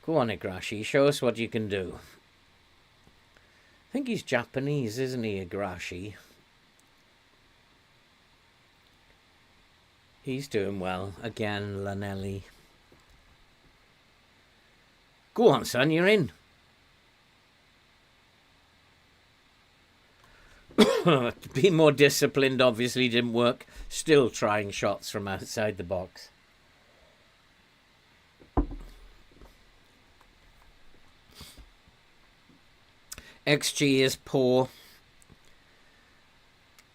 Go on, Igarashi, show us what you can do. I think he's Japanese, isn't he, Igarashi? He's doing well. Again, Lanelli. Go on, son, you're in. Be more disciplined obviously didn't work. Still trying shots from outside the box. XG is poor,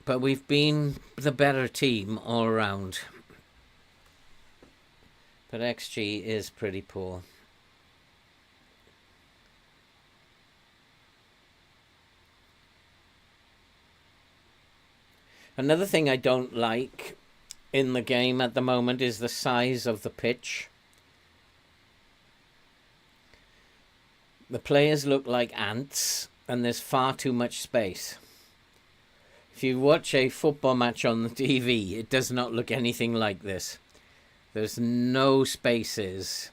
but we've been the better team all around. But XG is pretty poor. Another thing I don't like in the game at the moment is the size of the pitch. The players look like ants, and there's far too much space. If you watch a football match on the TV, it does not look anything like this. There's no spaces.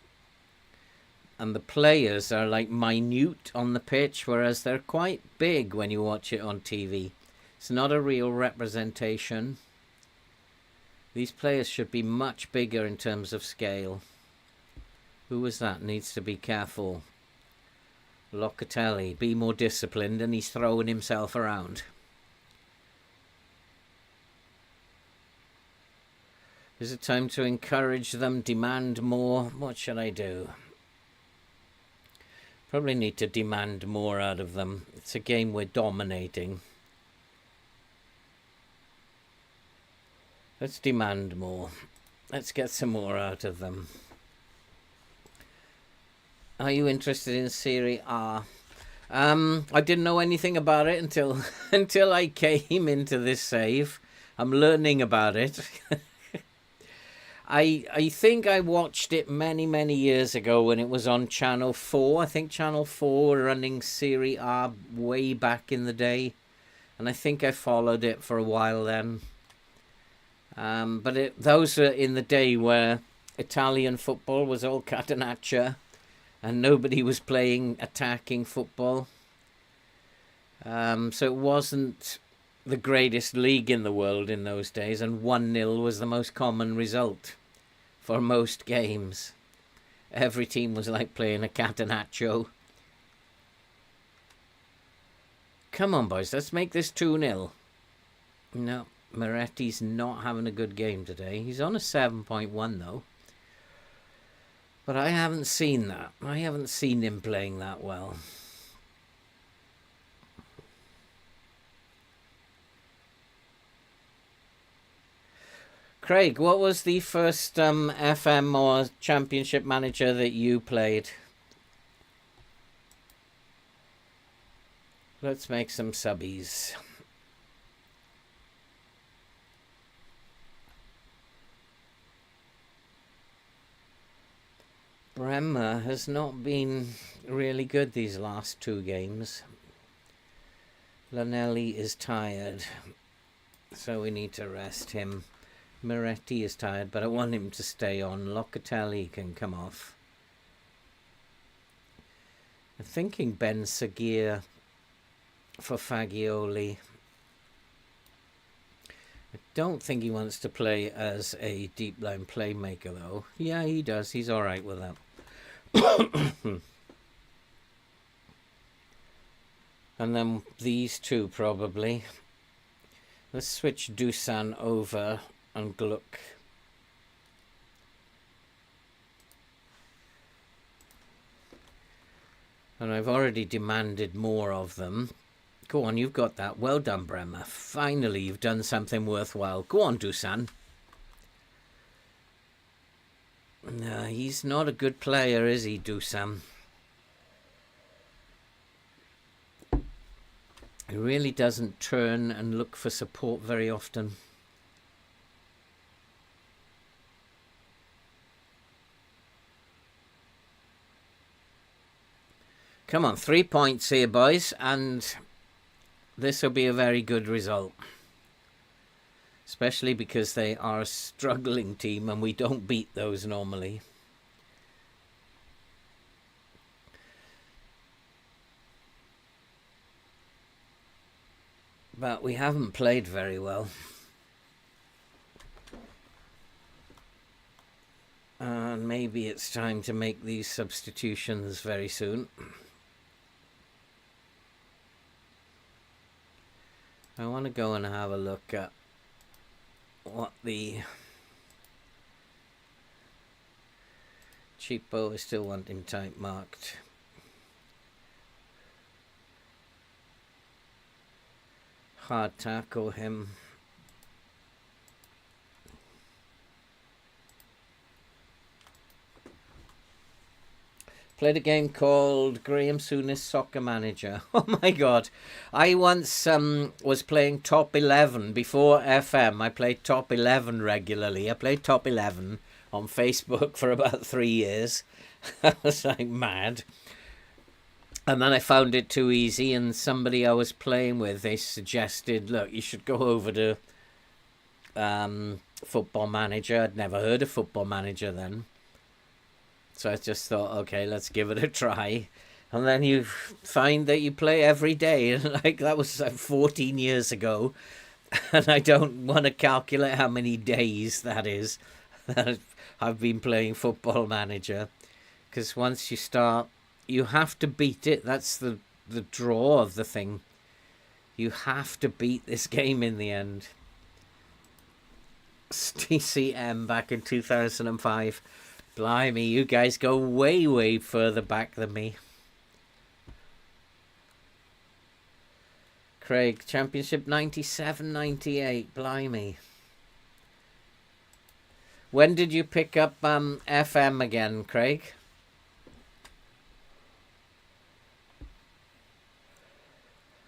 And the players are like minute on the pitch, whereas they're quite big when you watch it on TV. It's not a real representation. These players should be much bigger in terms of scale. Who was that? Needs to be careful. Locatelli, be more disciplined, and he's throwing himself around. Is it time to encourage them, demand more? What should I do? Probably need to demand more out of them. It's a game we're dominating. Let's demand more. Let's get some more out of them. Are you interested in Serie A? I didn't know anything about it until until I came into this save. I'm learning about it. I think I watched it many years ago when it was on Channel 4. I think Channel 4 were running Serie A way back in the day. And I think I followed it for a while then. But those were in the day where Italian football was all catenaccia. And nobody was playing attacking football. So it wasn't the greatest league in the world in those days. And 1-0 was the most common result for most games. Every team was like playing a catenaccio. Come on, boys. Let's make this 2-0. No, Moretti's not having a good game today. He's on a 7.1 though. But I haven't seen that. I haven't seen him playing that well. Craig, what was the first FM or Championship manager that you played? Let's make some subbies. Bremer has not been really good these last 2 games. Lanelli is tired, so we need to rest him. Moretti is tired, but I want him to stay on. Locatelli can come off. I'm thinking Ben Seguir for Fagioli. I don't think he wants to play as a deep line playmaker though. Yeah, he does. He's all right with that. And then these two probably. Let's switch Dusan over and Gluck. And I've already demanded more of them. Go on, you've got that. Well done, Bremer. Finally, you've done something worthwhile. Go on, Dusan. No, he's not a good player, is he, Dusan? He really doesn't turn and look for support very often. Come on, 3 points here, boys, and this will be a very good result. Especially because they are a struggling team and we don't beat those normally. But we haven't played very well. And maybe it's time to make these substitutions very soon. I want to go and have a look at what the cheapo is. Still want him type marked. Hard tackle him. Played a game called Graham Souness Soccer Manager. Oh my god. I once was playing Top 11 before FM. I played Top 11 regularly. I played Top 11 on Facebook for about 3 years. I was like mad. And then I found it too easy, and somebody I was playing with, they suggested, look, you should go over to Football Manager. I'd never heard of Football Manager then. So I just thought, okay, let's give it a try. And then you find that you play every day. And like that was like 14 years ago. And I don't want to calculate how many days that is that I've been playing Football Manager. Because once you start, you have to beat it. That's the draw of the thing. You have to beat this game in the end. TCM back in 2005. Blimey, you guys go way, way further back than me. Craig, Championship 97, 98. Blimey. When did you pick up FM again, Craig?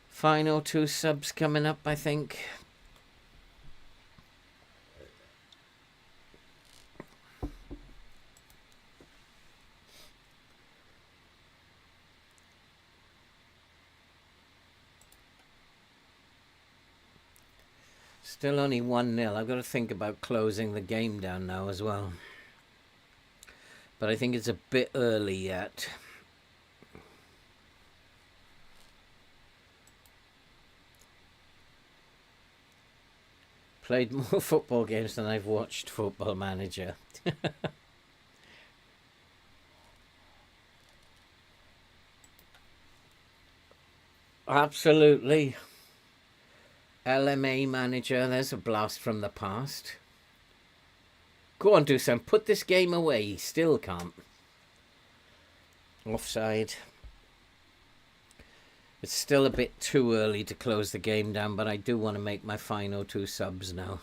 Final 2 subs coming up, I think. Still only 1-0. I've got to think about closing the game down now as well. But I think it's a bit early yet. Played more football games than I've watched Football Manager. Absolutely. LMA Manager, there's a blast from the past. Go on, Dusan, put this game away. Still can't. Offside. It's still a bit too early to close the game down, but I do want to make my final 2 subs now.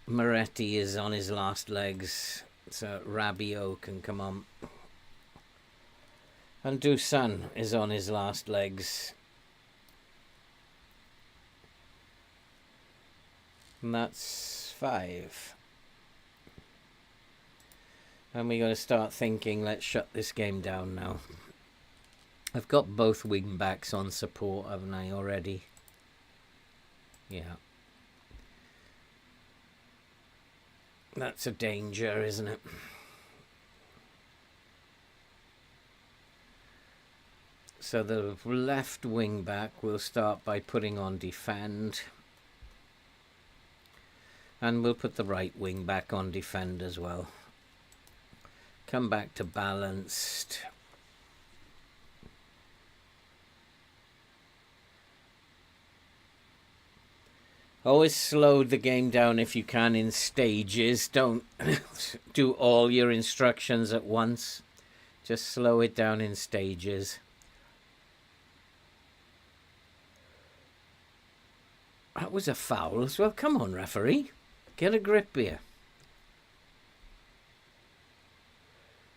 Moretti is on his last legs, so Rabiot can come on. And Dusan is on his last legs. And that's 5. And we're going to start thinking, let's shut this game down now. I've got both wing backs on support, haven't I, already? Yeah. That's a danger, isn't it? So the left wing back will start by putting on defend. And we'll put the right wing back on defend as well. Come back to balanced. Always slow the game down if you can in stages. Don't do all your instructions at once. Just slow it down in stages. That was a foul as well. Come on, referee. Get a grip here.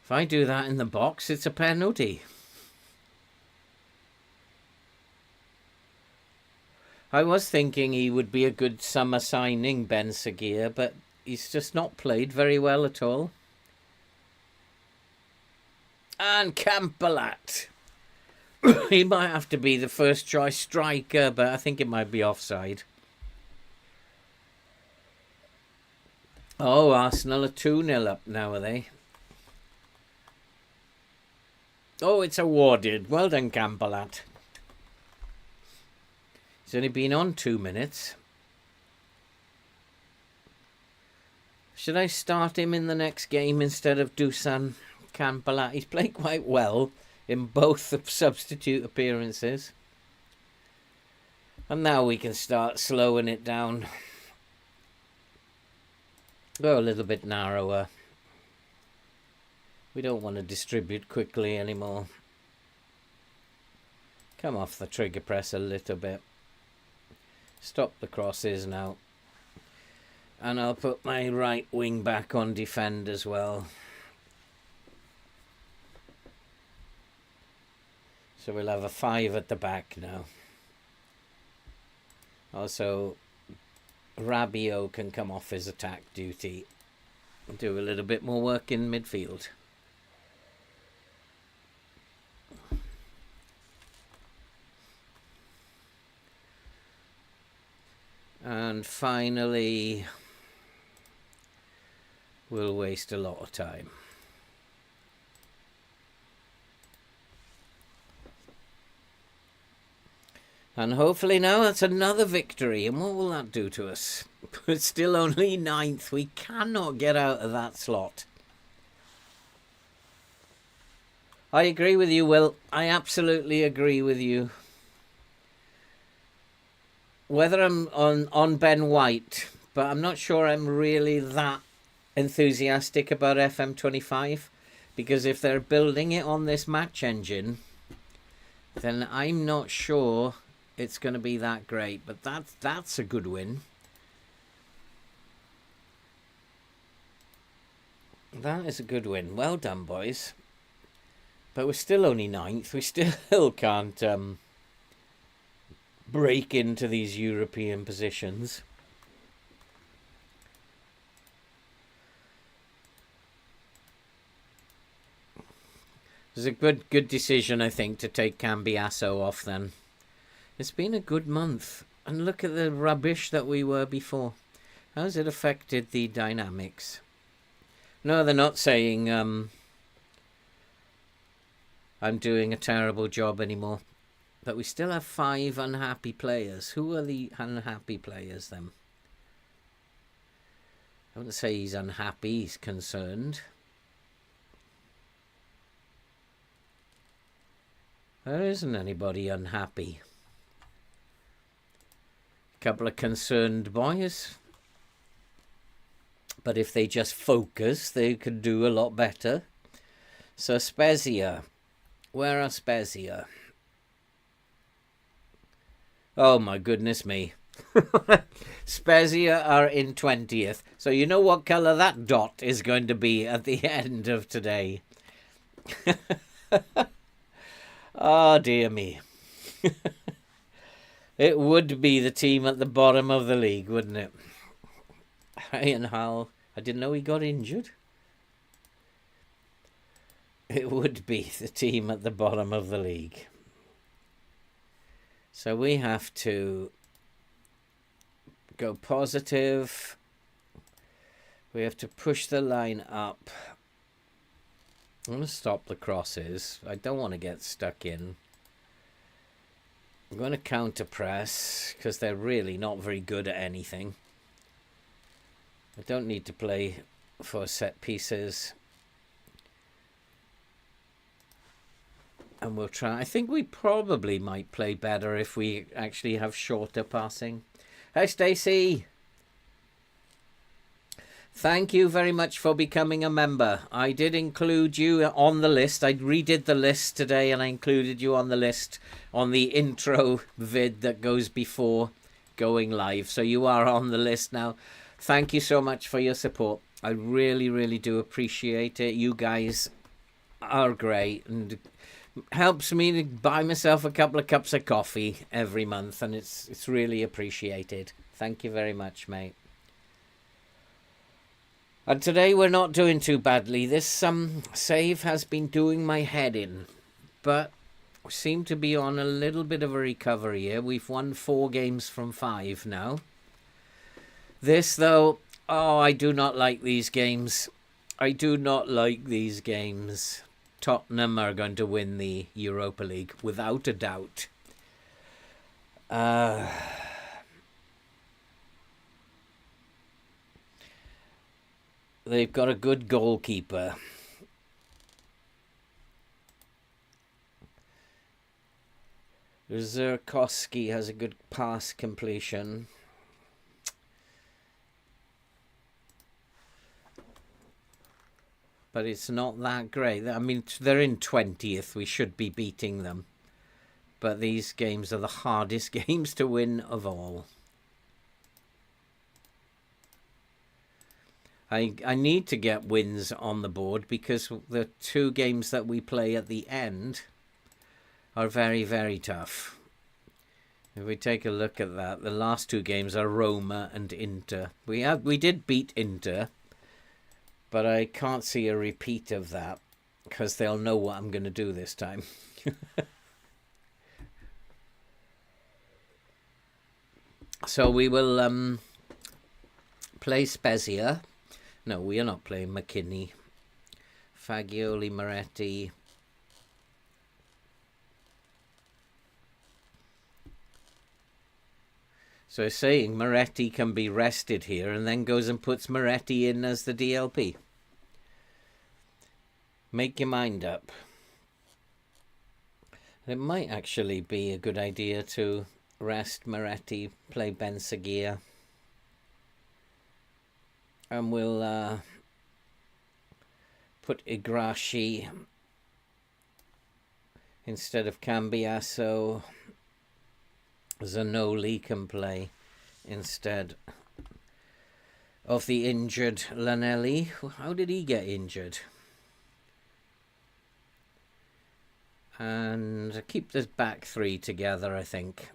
If I do that in the box, it's a penalty. I was thinking he would be a good summer signing, Ben Seguir, but he's just not played very well at all. And Campelat. He might have to be the first choice striker, but I think it might be offside. Oh, Arsenal are 2-0 up now, are they? Oh, it's awarded. Well done, Campelat. He's only been on 2 minutes. Should I start him in the next game instead of Dusan Campelat? He's played quite well in both the substitute appearances. And now we can start slowing it down. Go a little bit narrower. We don't want to distribute quickly anymore. Come off the trigger press a little bit. Stop the crosses now. And I'll put my right wing back on defend as well. So we'll have a 5 at the back now. Also, Rabiot can come off his attack duty and do a little bit more work in midfield. And finally, we'll waste a lot of time. And hopefully now that's another victory. And what will that do to us? It's still only 9th. We cannot get out of that slot. I agree with you, Will. I absolutely agree with you. Whether I'm on Ben White, but I'm not sure I'm really that enthusiastic about FM25. Because if they're building it on this match engine, then I'm not sure it's going to be that great. But that's a good win. That is a good win. Well done, boys. But we're still only 9th. We still can't break into these European positions. It was a good decision, I think, to take Cambiasso off then. It's been a good month. And look at the rubbish that we were before. How's it affected the dynamics? No, they're not saying I'm doing a terrible job anymore. But we still have 5 unhappy players. Who are the unhappy players then? I wouldn't say he's unhappy, he's concerned. There isn't anybody unhappy. A couple of concerned boys. But if they just focus, they could do a lot better. So Spezia. Where are Spezia? Oh my goodness me. Spezia are in 20th. So you know what colour that dot is going to be at the end of today. Oh dear me. It would be the team at the bottom of the league, wouldn't it? Ian Howell. I didn't know he got injured. It would be the team at the bottom of the league. So we have to go positive. We have to push the line up. I'm going to stop the crosses. I don't want to get stuck in. I'm going to counter press because they're really not very good at anything. I don't need to play for set pieces. And we'll try. I think we probably might play better if we actually have shorter passing. Hi, Stacey. Thank you very much for becoming a member. I did include you on the list. I redid the list today and I included you on the list on the intro vid that goes before going live. So you are on the list now. Thank you so much for your support. I really, really do appreciate it. You guys are great and helps me to buy myself a couple of cups of coffee every month, and it's really appreciated. Thank you very much, mate. And today we're not doing too badly. This save has been doing my head in, but we seem to be on a little bit of a recovery here. We've won 4 games from 5 now. This, though, oh, I do not like these games. I do not like these games. Tottenham are going to win the Europa League, without a doubt. They've got a good goalkeeper. Zurkowski has a good pass completion. But it's not that great. I mean, they're in 20th. We should be beating them. But these games are the hardest games to win of all. I need to get wins on the board because the 2 games that we play at the end are very, very tough. If we take a look at that, the last two games are Roma and Inter. We did beat Inter, but I can't see a repeat of that because they'll know what I'm going to do this time. So we will play Spezia. No, we are not playing McKinney. Fagioli, Moretti. So it's saying Moretti can be rested here and then goes and puts Moretti in as the DLP. Make your mind up. It might actually be a good idea to rest Moretti, play Ben Seguir. And we'll put Igrashi instead of Cambiasso. Zanoli can play instead of the injured Lanelli. How did he get injured? And keep this back three together, I think.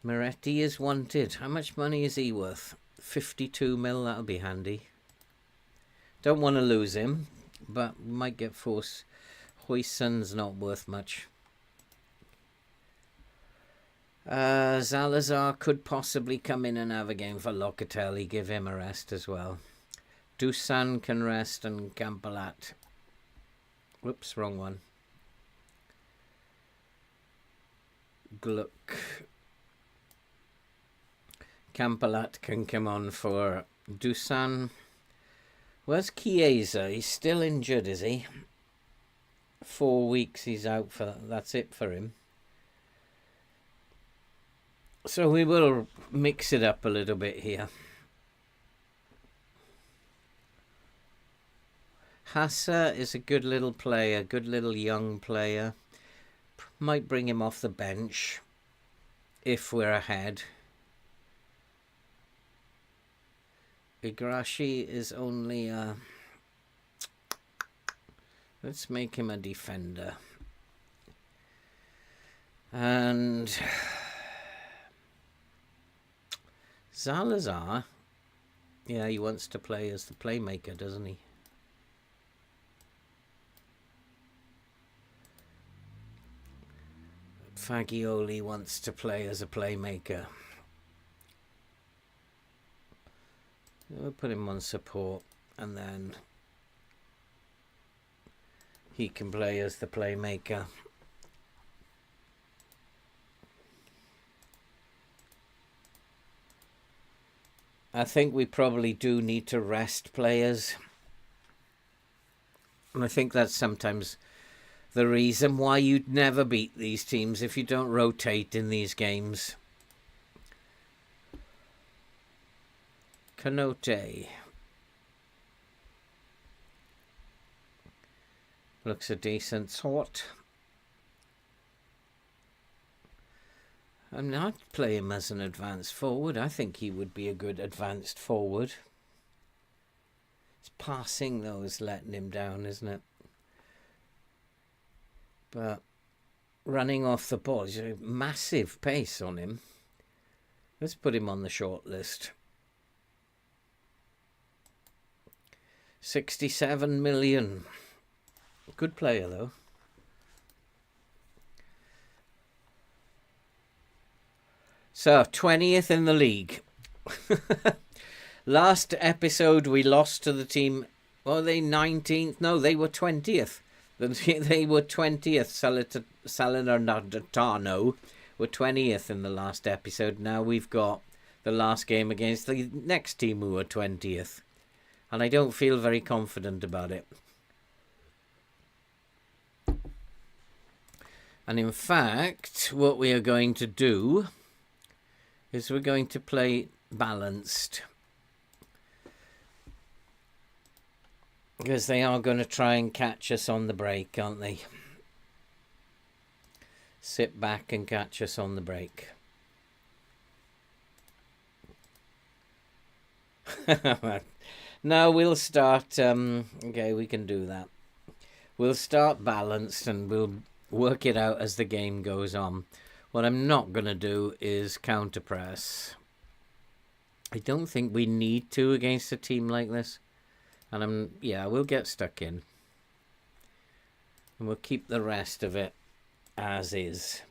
Moretti is wanted. How much money is he worth? 52 mil, that'll be handy. Don't want to lose him, but might get forced. Huyson's not worth much. Salazar could possibly come in and have a game for Locatelli. Give him a rest as well. Dusan can rest and Campolat. Whoops, wrong one. Gluck. Campolat can come on for Dusan. Where's Chiesa? He's still injured, is he? 4 weeks he's out for. That's it for him. So we will mix it up a little bit here. Hassa is a good little player, good little young player. Might bring him off the bench if we're ahead. Igrashi is only let's make him a defender. And Salazar, yeah, he wants to play as the playmaker, doesn't he? Fagioli wants to play as a playmaker. We'll put him on support and then he can play as the playmaker. I think we probably do need to rest players. And I think that's sometimes the reason why you'd never beat these teams if you don't rotate in these games. Canote. Looks a decent sort. I'm not playing him as an advanced forward. I think he would be a good advanced forward. It's passing though is letting him down, isn't it? But running off the ball, there's a massive pace on him. Let's put him on the short list. 67 million. Good player though. So, 20th in the league. Last episode we lost to the team, well, they 19th? No, they were 20th. They were 20th. Salernitano were 20th in the last episode. Now we've got the last game against the next team who were 20th. And I don't feel very confident about it. And in fact, what we are going to do is we're going to play balanced. Because they are going to try and catch us on the break, aren't they? Sit back and catch us on the break. No, we'll start. Okay, we can do that. We'll start balanced and we'll work it out as the game goes on. What I'm not going to do is counter press. I don't think we need to against a team like this. And we'll get stuck in. And we'll keep the rest of it as is.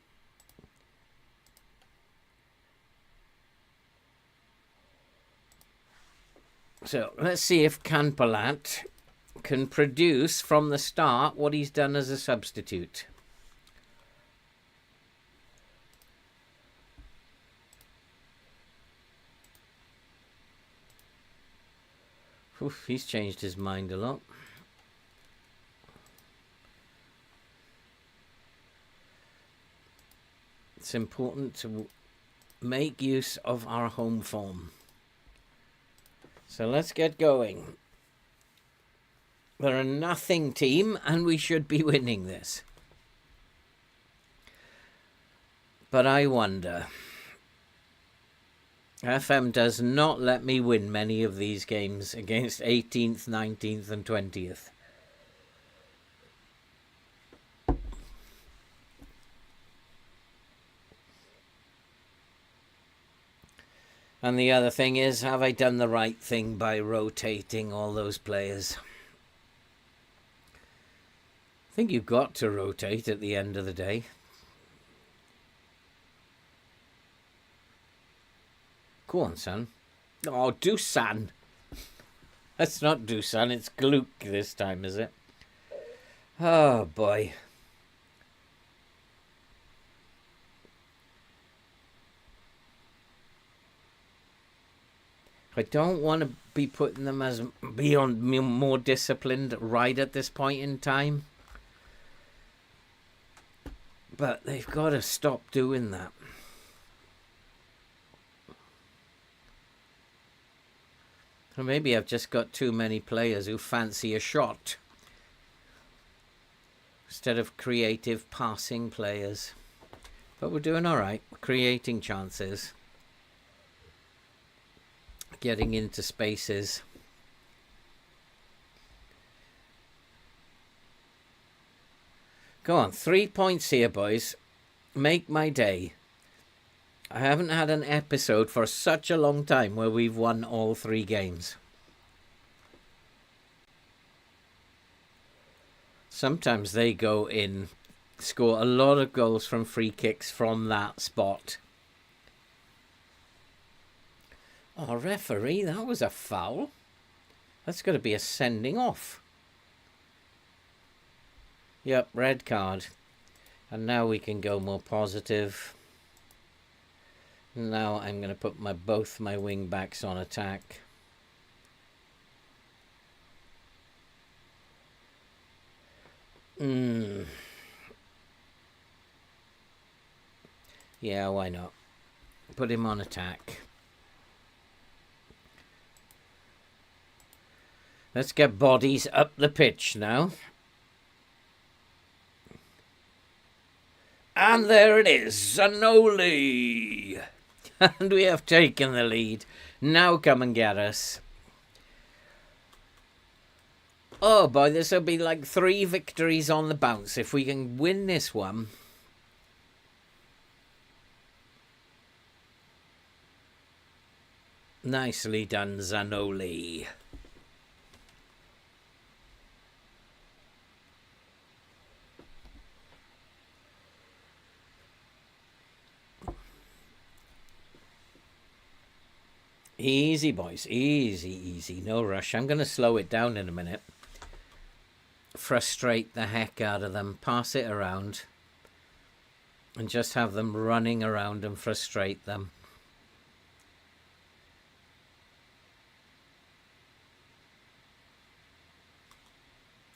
So let's see if Canpalat can produce from the start what he's done as a substitute. Oof, he's changed his mind a lot. It's important to make use of our home form. So let's get going. They're a nothing team and we should be winning this. But I wonder. FM does not let me win many of these games against 18th, 19th and 20th. And the other thing is, have I done the right thing by rotating all those players? I think you've got to rotate at the end of the day. Go on, son. Oh, Dusan. That's not Dusan, it's Gluck this time, is it? Oh, boy. I don't want to be putting them as beyond more disciplined right at this point in time. But they've got to stop doing that. Or maybe I've just got too many players who fancy a shot instead of creative passing players. But we're doing all right. We're creating chances. Getting into spaces. Go on, 3 points here, boys. Make my day. I haven't had an episode for such a long time where we've won all 3 games. Sometimes they go in, score a lot of goals from free kicks from that spot. Oh, referee, that was a foul. That's got to be a sending off. Yep, red card. And now we can go more positive. Now I'm going to put both my wing backs on attack. Yeah, why not? Put him on attack. Let's get bodies up the pitch now. And there it is, Zanoli. And we have taken the lead. Now come and get us. Oh boy, this will be like 3 victories on the bounce if we can win this one. Nicely done, Zanoli. Easy, boys. Easy, easy. No rush. I'm going to slow it down in a minute. Frustrate the heck out of them. Pass it around. And just have them running around and frustrate them.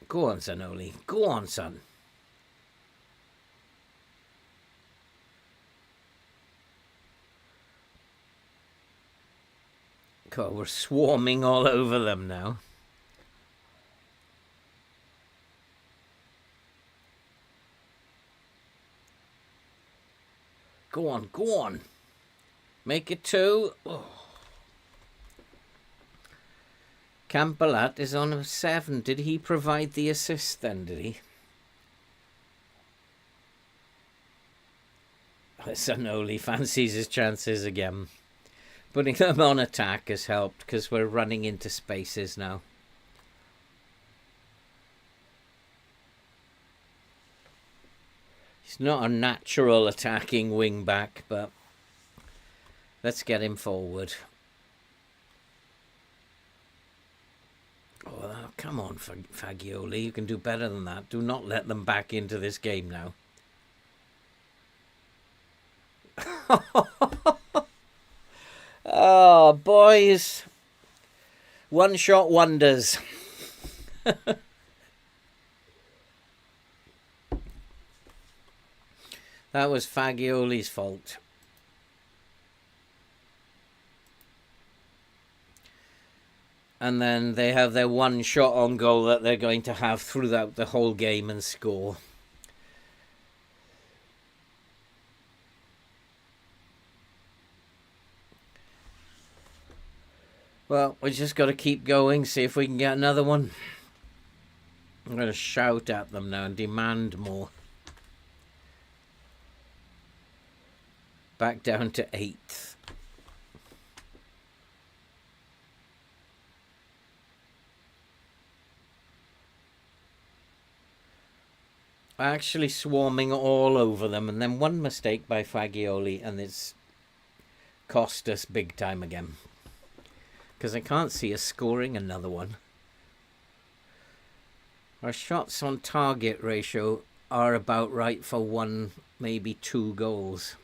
Go on, Zanoli. Go on, son. God, we're swarming all over them now. Go on, go on. Make it 2. Oh. Campelat is on a 7. Did he provide the assist then, did he? Zanoli fancies his chances again. Putting them on attack has helped because we're running into spaces now. He's not a natural attacking wing back, but let's get him forward. Oh, come on, Fagioli. You can do better than that. Do not let them back into this game now. Oh, boys. One-shot wonders. That was Fagioli's fault. And then they have their one shot on goal that they're going to have throughout the whole game and score. Well, we just got to keep going, see if we can get another one. I'm going to shout at them now and demand more. Back down to 8th. Actually swarming all over them, and then one mistake by Fagioli and it's cost us big time again. Because I can't see us scoring another one. Our shots on target ratio are about right for 1, maybe 2 goals.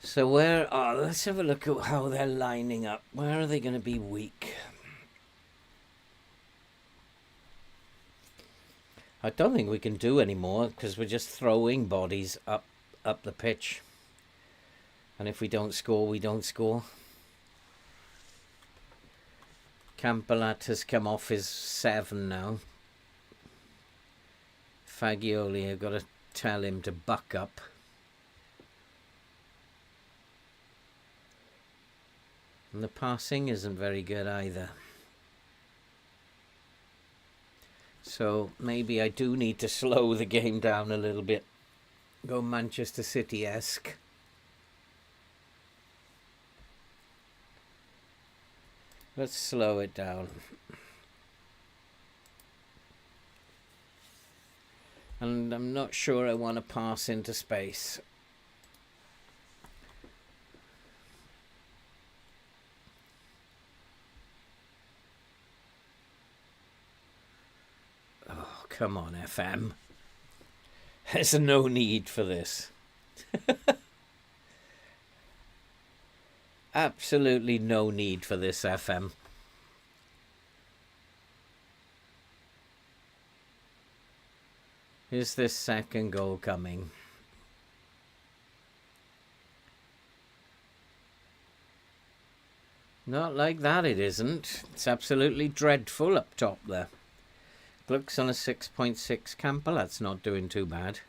So let's have a look at how they're lining up. Where are they going to be weak? I don't think we can do any more because we're just throwing bodies up the pitch. And if we don't score, we don't score. Campelat has come off his 7 now. Fagioli, I've got to tell him to buck up. And the passing isn't very good either. So maybe I do need to slow the game down a little bit. Go Manchester City-esque. Let's slow it down. And I'm not sure I want to pass into space. Come on, FM. There's no need for this. Absolutely no need for this, FM. Is this second goal coming? Not like that, it isn't. It's absolutely dreadful up top there. Looks on a 6.6 Camper. That's not doing too bad.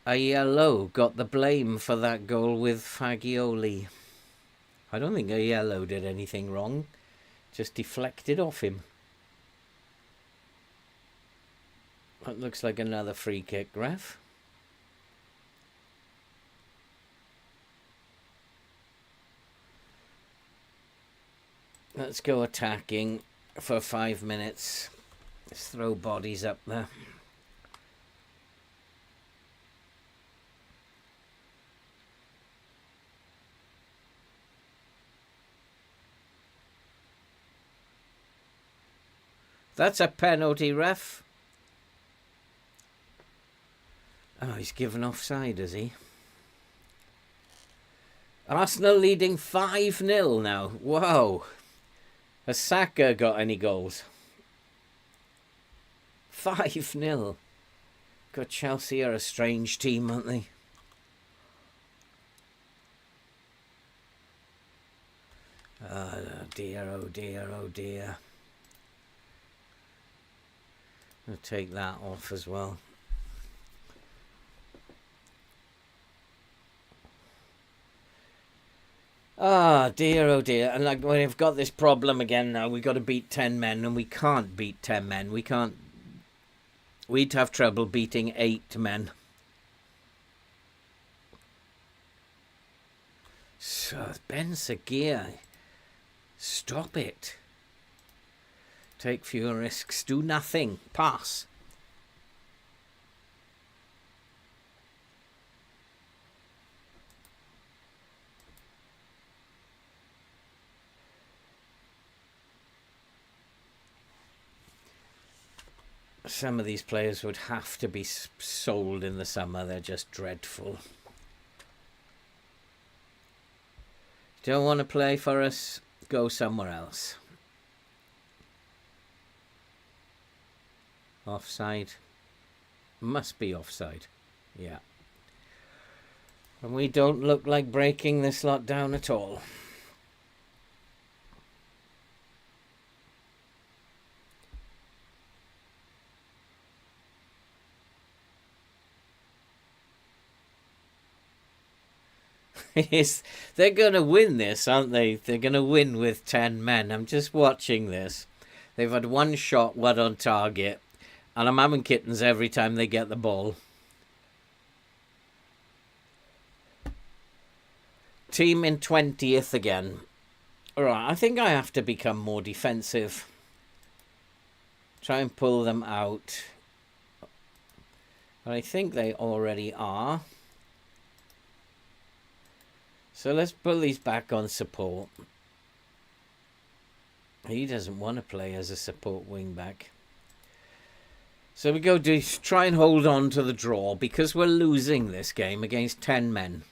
A yellow got the blame for that goal with Fagioli. I don't think a yellow did anything wrong. Just deflected off him. That looks like another free kick, ref. Let's go attacking for 5 minutes. Let's throw bodies up there. That's a penalty, ref. Oh, he's given offside, has he? Arsenal leading 5-0 now. Whoa. Has Saka got any goals? 5-0. God, Chelsea are a strange team, aren't they? Oh dear, oh dear, oh dear. I'll take that off as well. Ah, dear, oh dear. And like, we've got this problem again now. We've got to beat 10 men, and we can't beat 10 men. We can't. We'd have trouble beating 8 men. So, Ben Seguir, stop it. Take fewer risks. Do nothing. Pass. Some of these players would have to be sold in the summer. They're just dreadful. Don't want to play for us? Go somewhere else. Offside. Must be offside. Yeah. And we don't look like breaking this lot down at all. They're going to win this, aren't they? They're going to win with 10 men. I'm just watching this. They've had one shot, one on target. And I'm having kittens every time they get the ball. Team in 20th again. Alright, I think I have to become more defensive. Try and pull them out. But I think they already are. So let's pull these back on support. He doesn't want to play as a support wing back. So we go to try and hold on to the draw because we're losing this game against 10 men.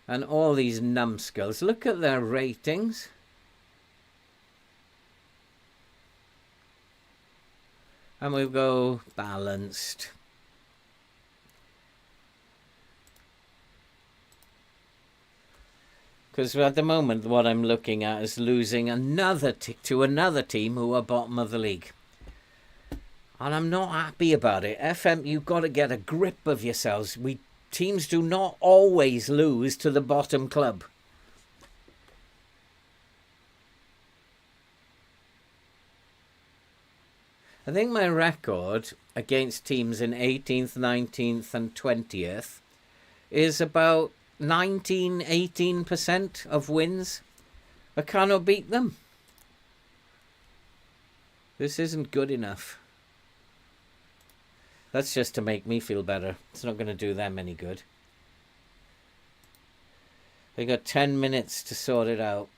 And all these numbskulls, look at their ratings. And we'll go balanced. Because at the moment, what I'm looking at is losing to another team who are bottom of the league. And I'm not happy about it. FM, you've got to get a grip of yourselves. Teams do not always lose to the bottom club. I think my record against teams in 18th, 19th and 20th is about 18% of wins. I cannot beat them. This isn't good enough. That's just to make me feel better. It's not going to do them any good. They got 10 minutes to sort it out.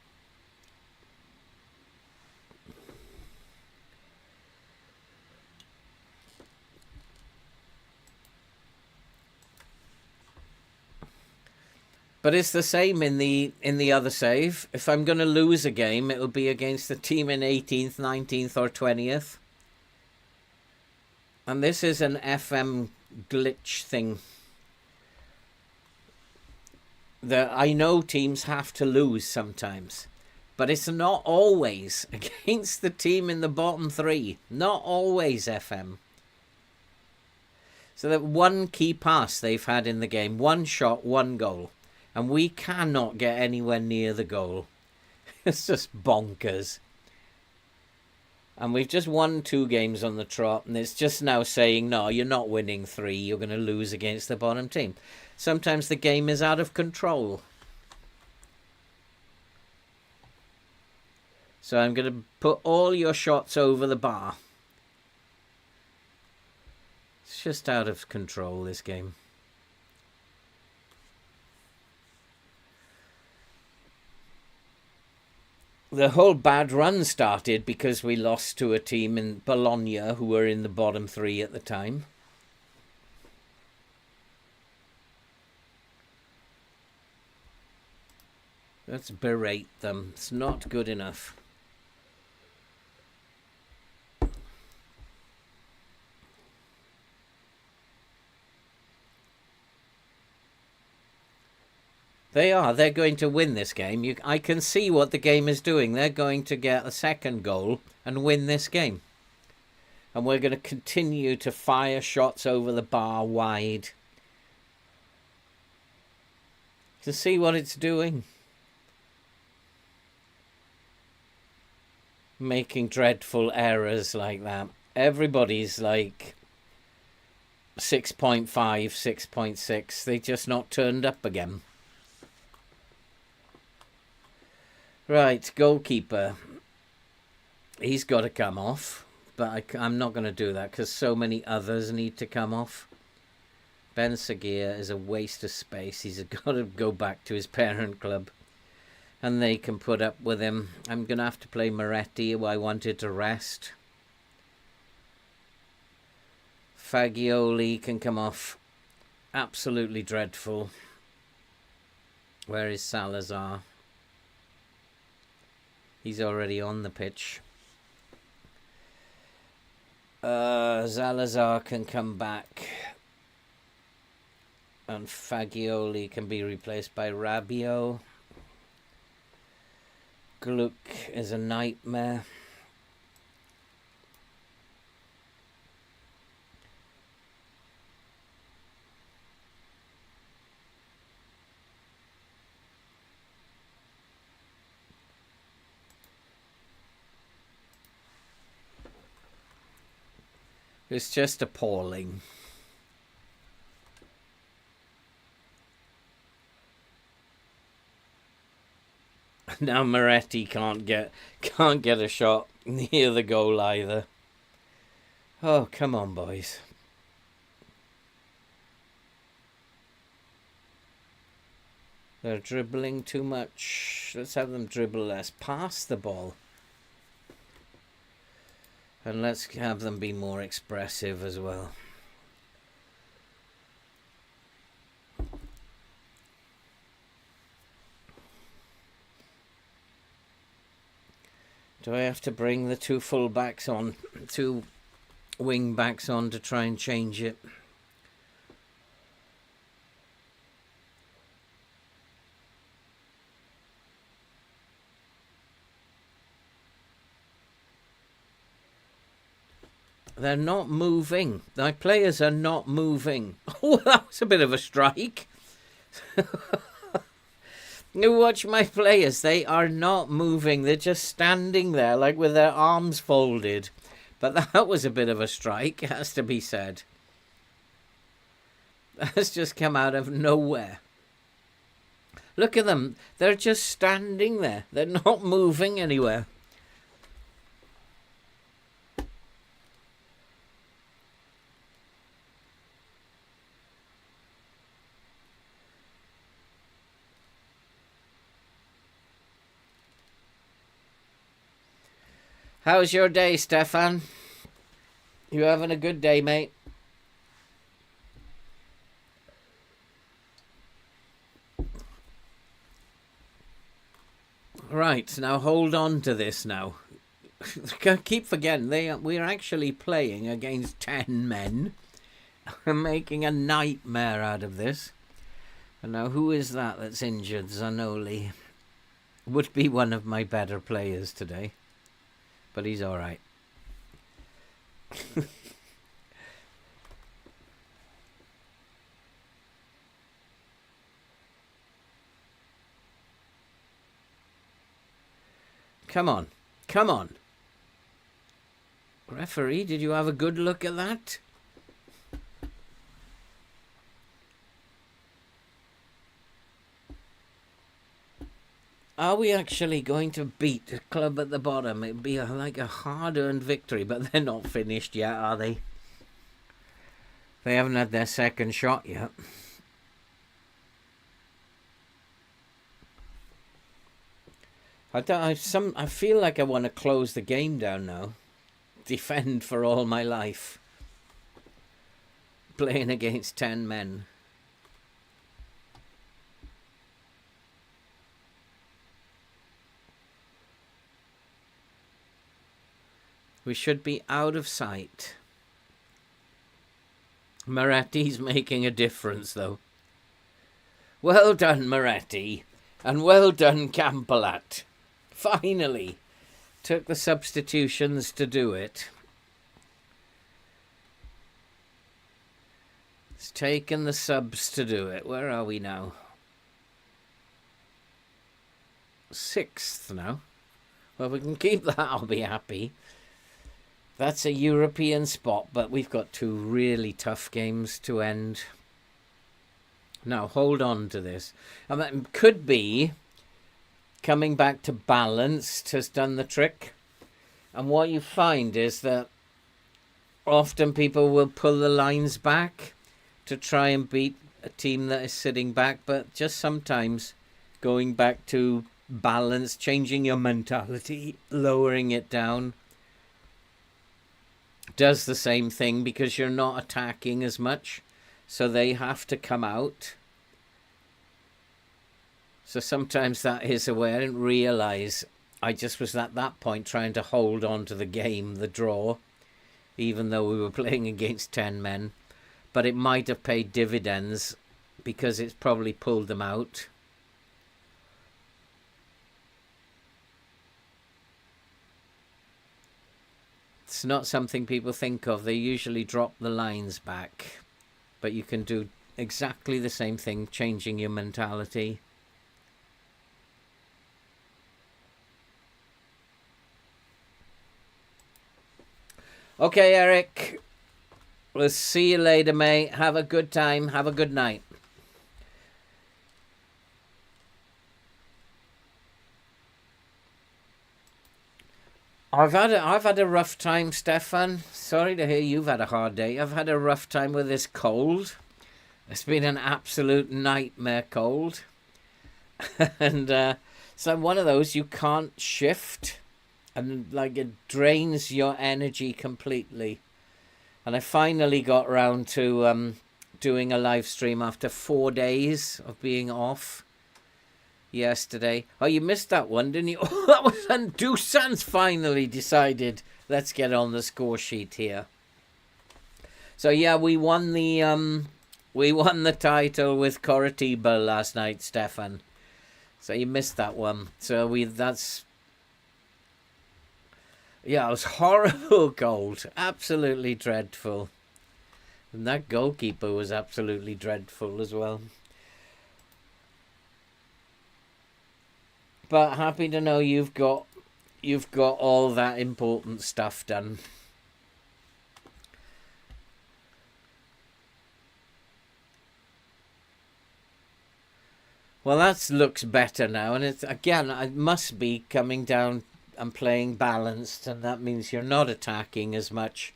But it's the same in the other save. If I'm going to lose a game, it'll be against the team in 18th, 19th or 20th. And this is an FM glitch thing. I know teams have to lose sometimes. But it's not always against the team in the bottom 3. Not always, FM. So that one key pass they've had in the game. One shot, one goal. And we cannot get anywhere near the goal. It's just bonkers. And we've just won 2 games on the trot. And it's just now saying, no, you're not winning 3. You're going to lose against the bottom team. Sometimes the game is out of control. So I'm going to put all your shots over the bar. It's just out of control, this game. The whole bad run started because we lost to a team in Bologna who were in the bottom 3 at the time. Let's berate them. It's not good enough. They're going to win this game. I can see what the game is doing. They're going to get a second goal and win this game. And we're going to continue to fire shots over the bar wide to see what it's doing. Making dreadful errors like that. Everybody's like 6.5, 6.6. They just not turned up again. Right, goalkeeper. He's got to come off. But I'm not going to do that because so many others need to come off. Ben Seguir is a waste of space. He's got to go back to his parent club. And they can put up with him. I'm going to have to play Moretti, who I wanted to rest. Fagioli can come off. Absolutely dreadful. Where is Salazar? He's already on the pitch. Salazar can come back. And Fagioli can be replaced by Rabiot. Gluck is a nightmare. It's just appalling. Now Moretti can't get a shot near the goal either. Oh, come on, boys. They're dribbling too much. Let's have them dribble less. Pass the ball. And let's have them be more expressive as well. Do I have to bring the two full-backs on, two wing-backs on to try and change it? They're not moving. My players are not moving. Oh, that was a bit of a strike. You watch my players. They are not moving. They're just standing there like with their arms folded. But that was a bit of a strike, it has to be said. That's just come out of nowhere. Look at them. They're just standing there. They're not moving anywhere. How's your day, Stefan? You having a good day, mate? Right, now hold on to this now. Keep forgetting, we're actually playing against 10 men. I'm making a nightmare out of this. And now who is that that's injured? Zanoli. Would be one of my better players today. But he's all right. Come on. Come on. Referee, did you have a good look at that? Are we actually going to beat the club at the bottom? It'd be like a hard-earned victory, but they're not finished yet, are they? They haven't had their second shot yet. I feel like I want to close the game down now. Defend for all my life. Playing against 10 men. We should be out of sight. Moretti's making a difference, though. Well done, Moretti. And well done, Campolat. Finally. Took the substitutions to do it. It's taken the subs to do it. Where are we now? 6th now. Well, we can keep that. I'll be happy. That's a European spot, but we've got 2 really tough games to end. Now, hold on to this. And that could be coming back to balanced has done the trick. And what you find is that often people will pull the lines back to try and beat a team that is sitting back, but just sometimes going back to balance, changing your mentality, lowering it down, does the same thing because you're not attacking as much, so they have to come out. So sometimes that is a way. I didn't realise I just was at that point trying to hold on to the game, the draw, even though we were playing against 10 men. But it might have paid dividends because it's probably pulled them out. It's not something people think of. They usually drop the lines back. But you can do exactly the same thing, changing your mentality. Okay, Eric. We'll see you later, mate. Have a good time. Have a good night. I've had a rough time, Stefan. Sorry to hear you've had a hard day. I've had a rough time with this cold. It's been an absolute nightmare cold. And so I'm one of those you can't shift. And like it drains your energy completely. And I finally got round to doing a live stream after 4 days of being off yesterday. Oh, you missed that one, didn't you? Oh, that was when Dusan's finally decided, let's get on the score sheet here. So yeah, we won the title with Coritiba last night, Stefan. So you missed that one. So yeah, it was horrible cold. Absolutely dreadful. And that goalkeeper was absolutely dreadful as well. But happy to know you've got all that important stuff done. Well, that looks better now, and it's again, it must be coming down and playing balanced, and that means you're not attacking as much,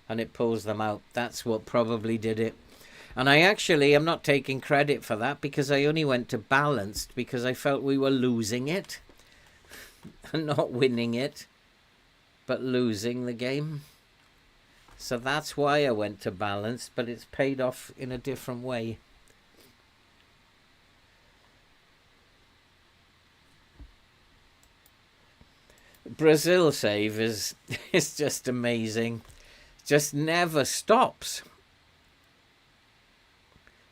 and it pulls them out. That's what probably did it. And I'm not taking credit for that because I only went to balanced because I felt we were losing it and not winning it, but losing the game. So that's why I went to balanced, but it's paid off in a different way. Brazil save is just amazing. Just never stops.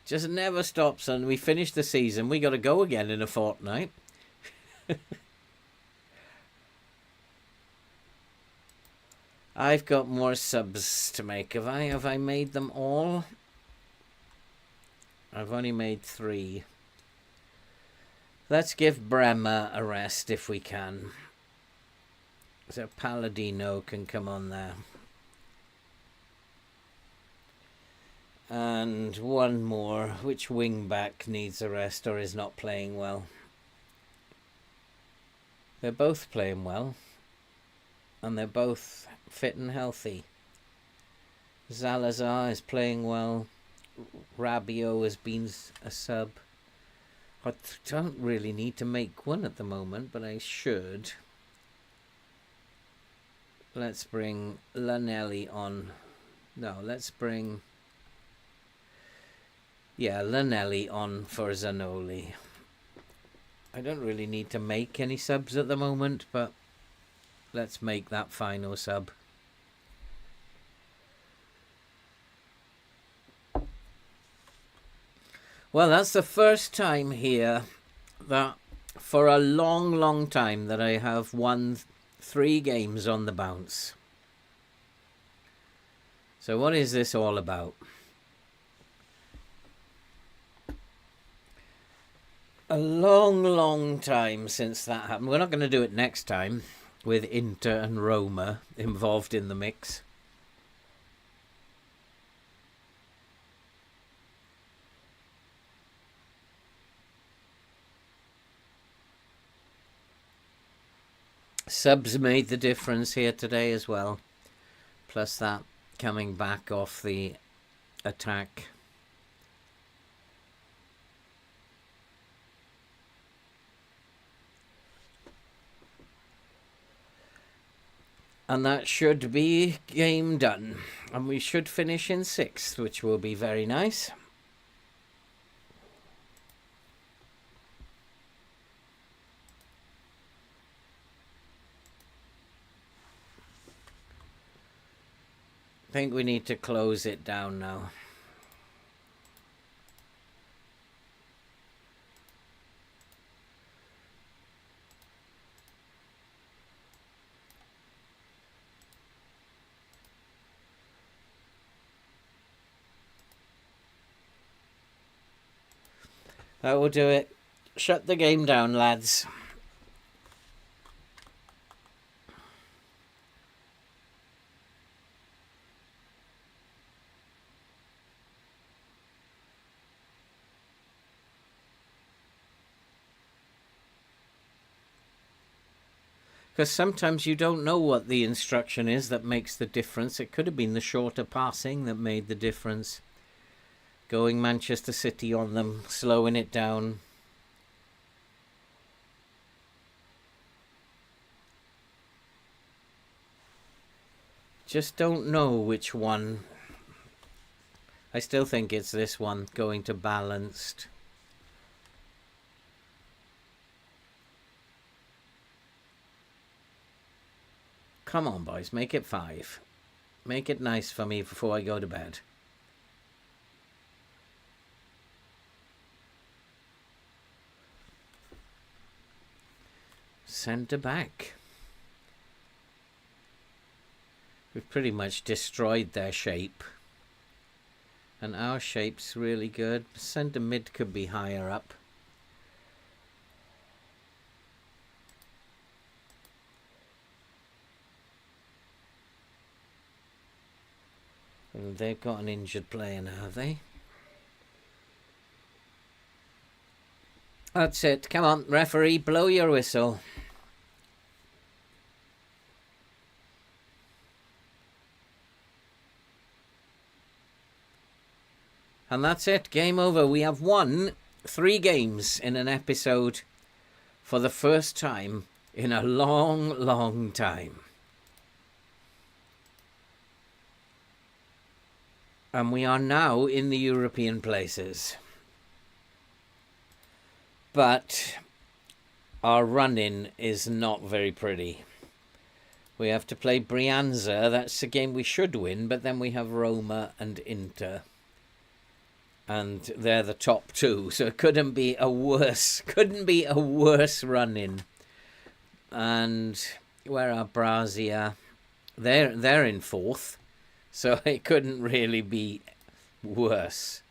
Just never stops. And we finished the season. We got to go again in a fortnight. I've got more subs to make. Have I made them all? I've only made 3. Let's give Bremer a rest if we can. So Palladino can come on there. And one more. Which wing back needs a rest or is not playing well? They're both playing well. And they're both fit and healthy. Salazar is playing well. Rabiot has been a sub. I don't really need to make one at the moment, but I should. Let's bring Lanelli on. No, let's bring... Yeah, Lanelli on for Zanoli. I don't really need to make any subs at the moment, but let's make that final sub. Well, that's the first time here that for a long, long time that I have won 3 games on the bounce. So what is this all about? A long, long time since that happened. We're not going to do it next time with Inter and Roma involved in the mix. Subs made the difference here today as well. Plus that coming back off the attack. And that should be game done. And we should finish in 6th, which will be very nice. I think we need to close it down now. That will do it. Shut the game down, lads. Because sometimes you don't know what the instruction is that makes the difference. It could have been the shorter passing that made the difference. Going Manchester City on them, slowing it down. Just don't know which one. I still think it's this one, going to balanced. Come on, boys, make it 5. Make it nice for me before I go to bed. Centre back. We've pretty much destroyed their shape. And our shape's really good. Centre mid could be higher up. And they've got an injured player now, have they? That's it. Come on, referee, blow your whistle. And that's it. Game over. We have won 3 games in an episode for the first time in a long, long time. And we are now in the European places. But our run-in is not very pretty. We have to play Brianza. That's a game we should win, but then we have Roma and Inter. And they're the top 2, so it couldn't be a worse run-in. And where are Brazia? They're in 4th. So it couldn't really be worse.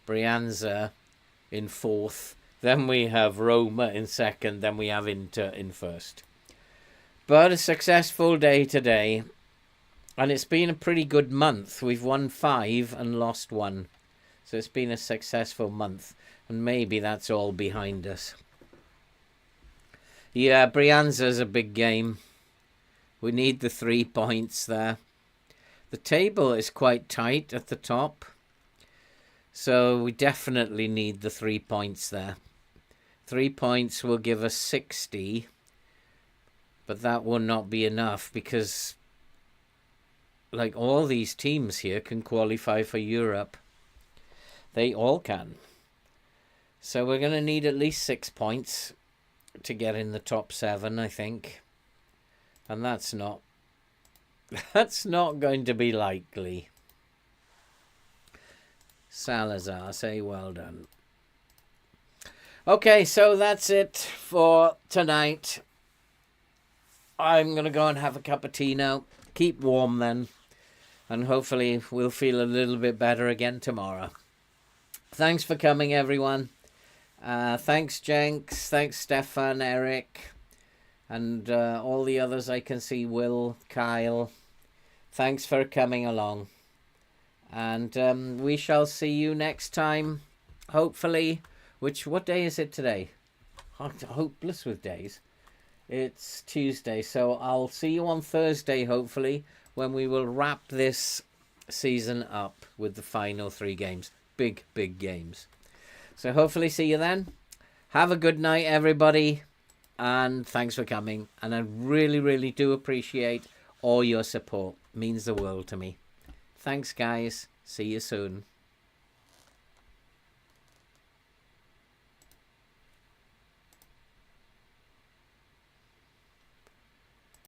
Brianza in 4th. Then we have Roma in 2nd. Then we have Inter in 1st. But a successful day today. And it's been a pretty good month. We've won 5 and lost 1. So it's been a successful month. And maybe that's all behind us. Yeah, Brianza's a big game. We need the 3 points there. The table is quite tight at the top. So we definitely need the 3 points there. 3 points will give us 60. But that will not be enough because like all these teams here can qualify for Europe. They all can. So we're going to need at least 6 points to get in the top 7, I think. And that's not going to be likely. Salazar, say well done. Okay, so that's it for tonight. I'm going to go and have a cup of tea now. Keep warm then. And hopefully we'll feel a little bit better again tomorrow. Thanks for coming, everyone. Thanks, Jenks. Thanks, Stefan, Eric, and all the others I can see. Will, Kyle. Thanks for coming along. And we shall see you next time, hopefully. What day is it today? Hopeless with days. It's Tuesday, so I'll see you on Thursday, hopefully, when we will wrap this season up with the final 3 games. Big games. So hopefully see you then. Have a good night, everybody, and thanks for coming. And I really do appreciate all your support. It means the world to me. Thanks, guys. See you soon.